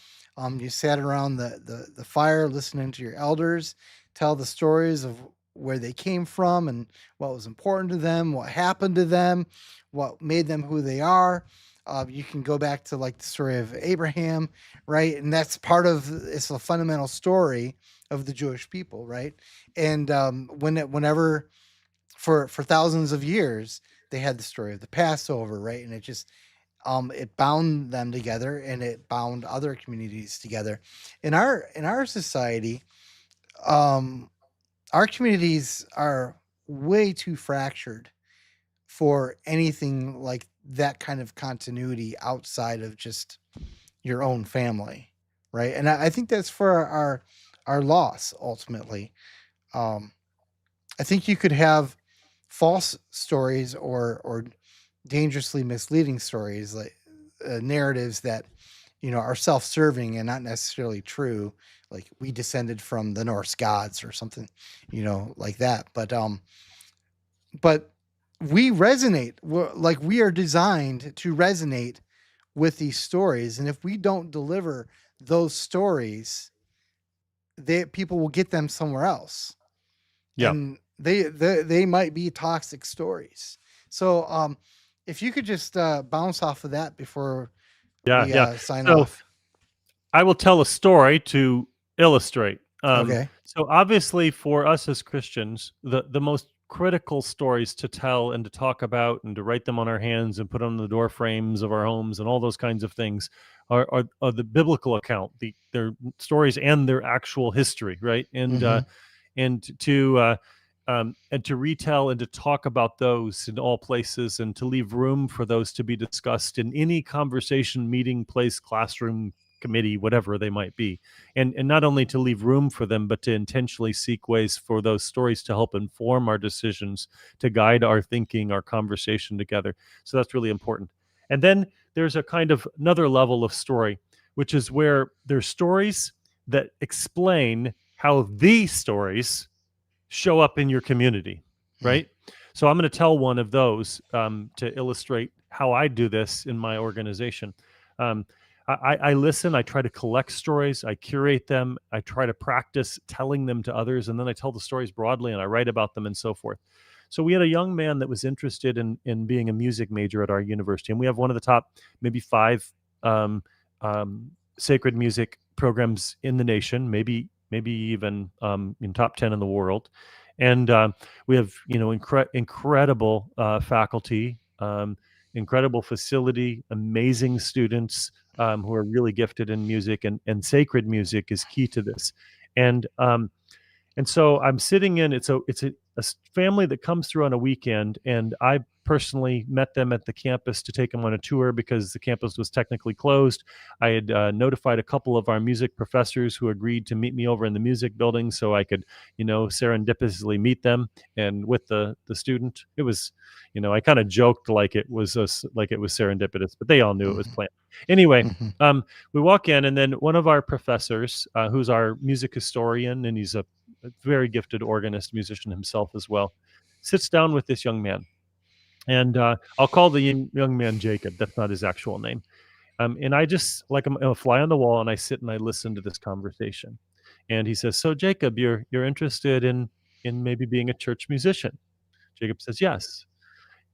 you sat around the fire listening to your elders tell the stories of where they came from and what was important to them, what happened to them, what made them who they are. You can go back to like the story of Abraham, right? And that's part of it's a fundamental story of the Jewish people, right? And whenever for thousands of years they had the story of the Passover, right? And it just it bound them together and it bound other communities together. In our society, um, our communities are way too fractured for anything like that kind of continuity outside of just your own family, right? And I think that's for our loss ultimately. Um, I think you could have false stories or dangerously misleading stories, like narratives that are self-serving and not necessarily true, like we descended from the Norse gods or something, like that. But we resonate. Like, we are designed to resonate with these stories, and if we don't deliver those stories, people will get them somewhere else, Yeah. and they might be toxic stories. So if you could just bounce off of that before Yeah. we Yeah. sign So off. I will tell a story to illustrate. Okay. So obviously, for us as Christians, the most critical stories to tell and to talk about and to write them on our hands and put on the door frames of our homes and all those kinds of things are the biblical account, their stories and their actual history, right? Mm-hmm. And to retell and to talk about those in all places and to leave room for those to be discussed in any conversation, meeting place, classroom, committee, whatever they might be, and not only to leave room for them, but to intentionally seek ways for those stories to help inform our decisions, to guide our thinking, our conversation together. So that's really important. And then there's a kind of another level of story, which is where there's stories that explain how these stories show up in your community, Mm. right? So I'm going to tell one of those to illustrate how I do this in my organization. Um, I listen, I try to collect stories, I curate them, I try to practice telling them to others, and then I tell the stories broadly and I write about them and so forth. So we had a young man that was interested in being a music major at our university, and we have one of the top, maybe five um, sacred music programs in the nation, maybe even in top 10 in the world. And we have incredible faculty, incredible facility, amazing students who are really gifted in music, and sacred music is key to this. And so I'm sitting in. It's a family that comes through on a weekend, and I personally met them at the campus to take them on a tour because the campus was technically closed. I had notified a couple of our music professors who agreed to meet me over in the music building so I could, serendipitously meet them. And with the student, it was, I kind of joked like it was serendipitous, but they all knew it was Mm-hmm. planned. Anyway, Mm-hmm. we walk in, and then one of our professors, who's our music historian, and he's a very gifted organist, musician himself as well, sits down with this young man. And I'll call the young man Jacob. That's not his actual name. And I just, like I'm a fly on the wall, and I sit and I listen to this conversation. And he says, "So Jacob, you're interested in maybe being a church musician?" Jacob says, "Yes."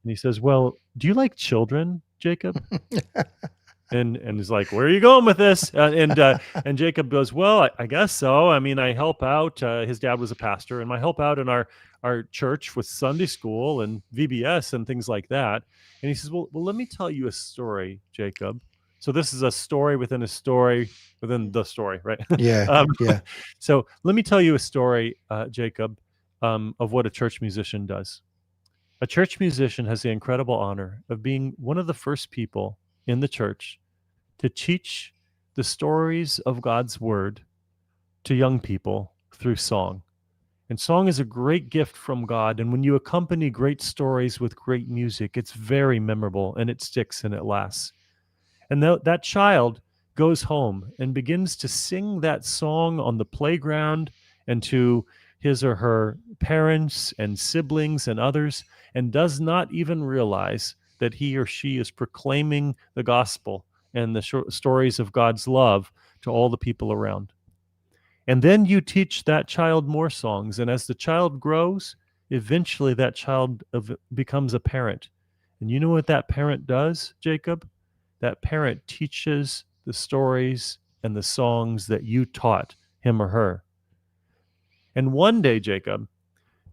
And he says, "Well, do you like children, Jacob?" And he's like, "Where are you going with this?" And Jacob goes, "Well, I guess so. I mean, I help out. His dad was a pastor, and I help out in our church with Sunday school and VBS and things like that." And he says, "Well, let me tell you a story, Jacob." So this is a story within a story within the story, right? Yeah. um, Yeah. so let me tell you a story, Jacob, of what a church musician does. A church musician has the incredible honor of being one of the first people in the church to teach the stories of God's word to young people through song. And song is a great gift from God. And when you accompany great stories with great music, it's very memorable and it sticks and it lasts. And that child goes home and begins to sing that song on the playground and to his or her parents and siblings and others, and does not even realize that he or she is proclaiming the gospel and the stories of God's love to all the people around. And then you teach that child more songs. And as the child grows, eventually that child becomes a parent. And you know what that parent does, Jacob? That parent teaches the stories and the songs that you taught him or her. And one day, Jacob,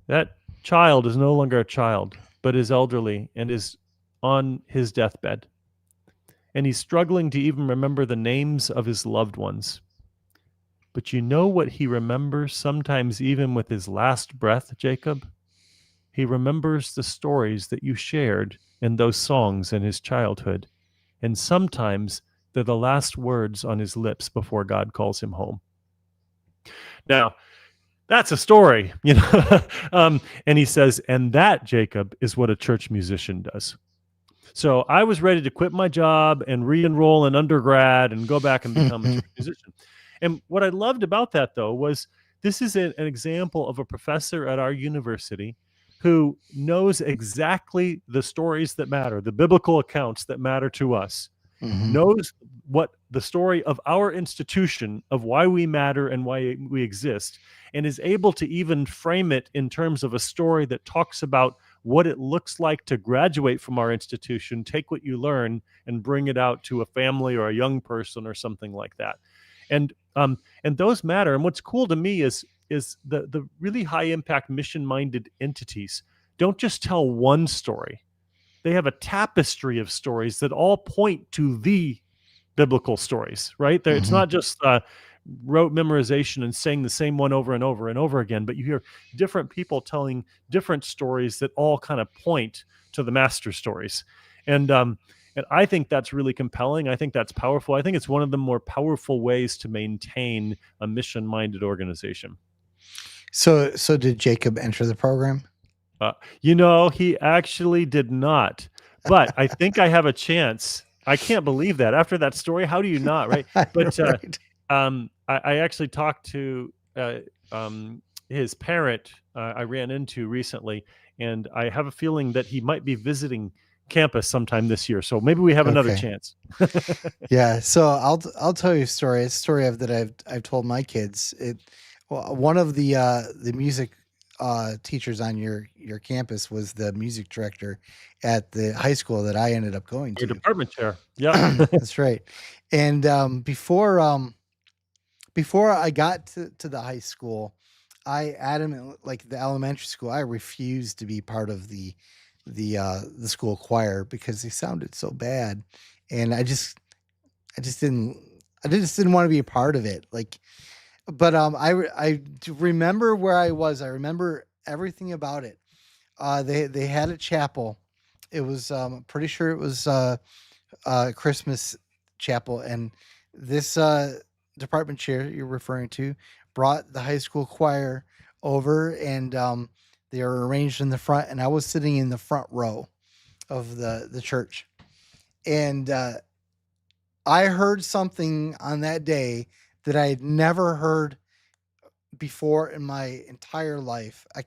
that child is no longer a child, but is elderly and is on his deathbed. And he's struggling to even remember the names of his loved ones. But you know what he remembers sometimes, even with his last breath, Jacob? He remembers the stories that you shared in those songs in his childhood. And sometimes they're the last words on his lips before God calls him home. Now, That's a story, you know. And he says, and that, Jacob, is what a church musician does. So I was ready to quit my job and re-enroll in undergrad and go back and become a church musician. And what I loved about that, though, was this is an example of a professor at our university who knows exactly the stories that matter, the biblical accounts that matter to us, Hmm. knows what the story of our institution, of why we matter and why we exist, and is able to even frame it in terms of a story that talks about what it looks like to graduate from our institution, take what you learn and bring it out to a family or a young person or something like that. And those matter. And what's cool to me is the really high impact mission minded entities don't just tell one story. They have a tapestry of stories that all point to the biblical stories, right? It's Hmm. not just rote memorization and saying the same one over and over and over again, but you hear different people telling different stories that all kind of point to the master stories. And I think that's really compelling. I think that's powerful. I think it's one of the more powerful ways to maintain a mission-minded organization. So did Jacob enter the program? Uh, he actually did not. But I think I have a chance. I can't believe that. After that story, how do you not, right? But Right. I actually talked to his parent. I ran into recently, and I have a feeling that he might be visiting campus sometime this year. So maybe we have another Okay. chance. Yeah. So I'll tell you a story. It's a story that I've told my kids. One of the music teachers on your campus was the music director at the high school that I ended up going Your to. department chair. Yep. That's right. And before I got to the high school, I adamant like the elementary school, I refused to be part of the school choir because they sounded so bad, and I just didn't I just didn't want to be a part of it. Like, but I remember where I was. I remember everything about it. They had a chapel. It was pretty sure it was Christmas chapel, and this department chair you're referring to brought the high school choir over, and they were arranged in the front, and I was sitting in the front row of the church, and I heard something on that day that I had never heard before in my entire life. I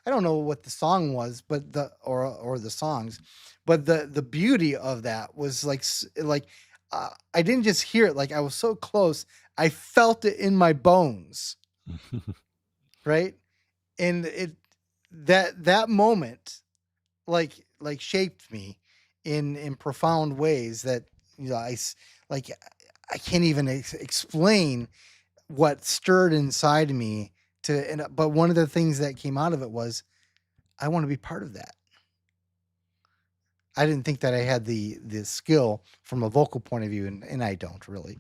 don't know what the song was, but or the songs, but the beauty of that was like I didn't just hear it, like I was so close. I felt it in my bones, right? And that moment like shaped me in profound ways that you know like I can't even explain what stirred inside me but one of the things that came out of it was I want to be part of that. I didn't think that I had the skill from a vocal point of view, and I don't really.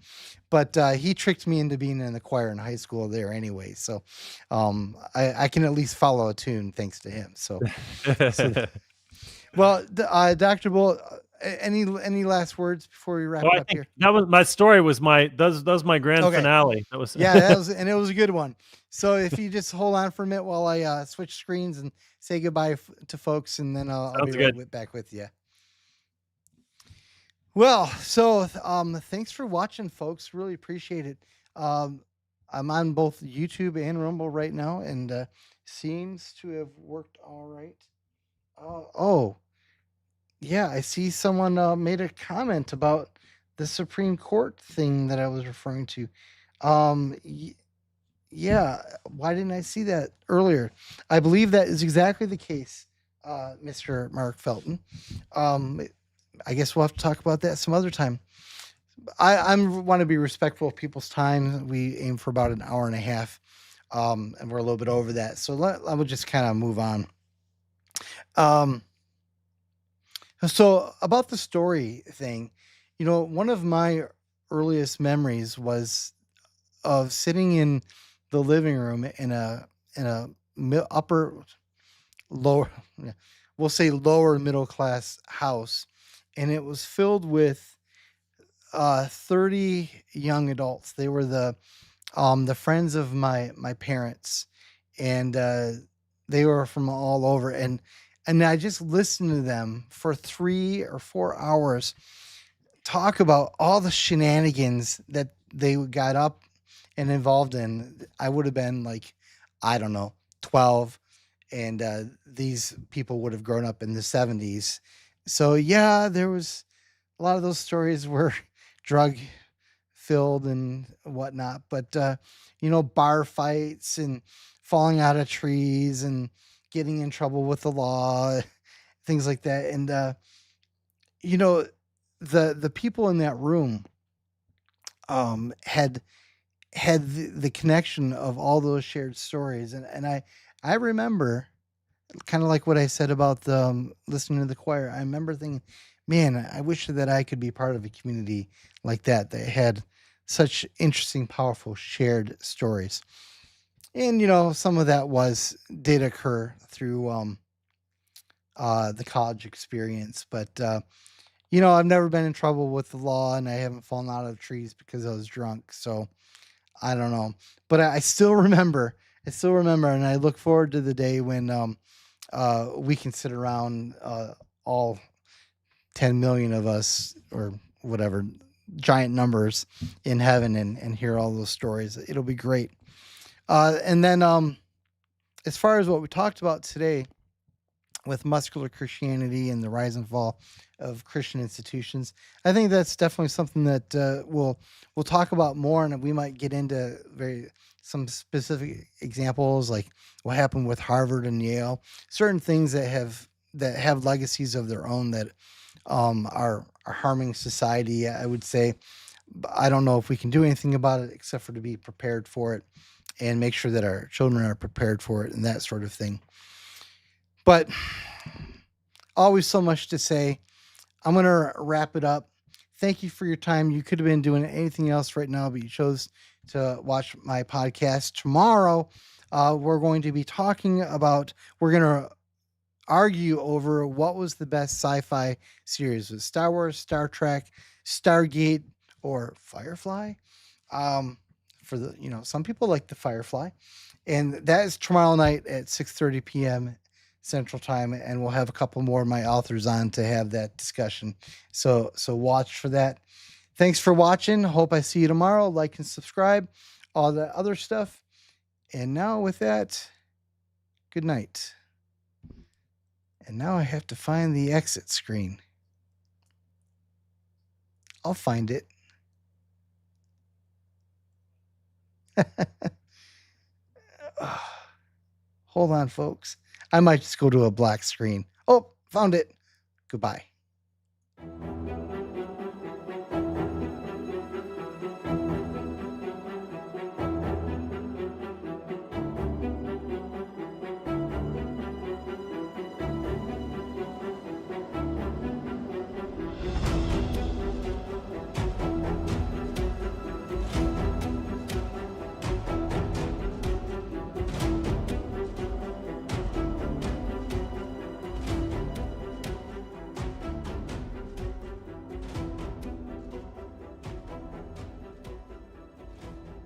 But he tricked me into being in the choir in high school there anyway. So I can at least follow a tune thanks to him. So well, Dr. Bull, any last words before we wrap Well, it I up think here? that was my story. Was my that was my grand Okay. finale. That was Yeah, that was and it was a good one. So if you just hold on for a minute while I switch screens and say goodbye to folks, and then I'll be sounds good. back with you. Well, so thanks for watching, folks. Really appreciate it. Um, I'm on both YouTube and Rumble right now, and seems to have worked all right. Oh, yeah, I see someone made a comment about the Supreme Court thing that I was referring to. Um, Yeah, why didn't I see that earlier? I believe that is exactly the case, Mr. Mark Felton. Um, I guess we'll have to talk about that some other time. I want to be respectful of people's time. We aim for about an hour and a half, and we're a little bit over that. So I will just kind of move on. Um, so about the story thing, one of my earliest memories was of sitting in the living room in a upper lower yeah, we'll say lower middle class house, and it was filled with 30 young adults. They were the friends of my parents, and they were from all over, and I just listened to them for 3 or 4 hours talk about all the shenanigans that they got up and involved in. I would have been like, I don't know, 12, and these people would have grown up in the 70s. So yeah, there was a lot of those stories were drug filled and whatnot, but bar fights and falling out of trees and getting in trouble with the law, things like that. And you know, the people in that room had the connection of all those shared stories, and I remember kind of like what I said about the listening to the choir. I remember thinking, man, I wish that I could be part of a community like that that had such interesting, powerful shared stories. And some of that did occur through the college experience, but I've never been in trouble with the law, and I haven't fallen out of trees because I was drunk. So I don't know, but I still remember. I still remember, and I look forward to the day when we can sit around, all 10 million of us or whatever giant numbers in heaven, and hear all those stories. It'll be great. And then as far as what we talked about today with muscular Christianity and the rise and fall of Christian institutions, I think that's definitely something that we'll talk about more, and we might get into some specific examples, like what happened with Harvard and Yale, certain things that have legacies of their own that are harming society. I would say, I don't know if we can do anything about it except for to be prepared for it and make sure that our children are prepared for it and that sort of thing. But always so much to say. I'm going to wrap it up. Thank you for your time. You could have been doing anything else right now, but you chose to watch my podcast. Tomorrow, we're going to be we're going to argue over what was the best sci-fi series: with Star Wars, Star Trek, Stargate, or Firefly. For some people like the Firefly, and that is tomorrow night at 6:30 p.m. Central Time, and we'll have a couple more of my authors on to have that discussion. So watch for that. Thanks for watching. Hope I see you tomorrow. Like and subscribe, all the other stuff. And now with that, good night. And now I have to find the exit screen. I'll find it. Hold on, folks. I might just go to a black screen. Oh, found it. Goodbye.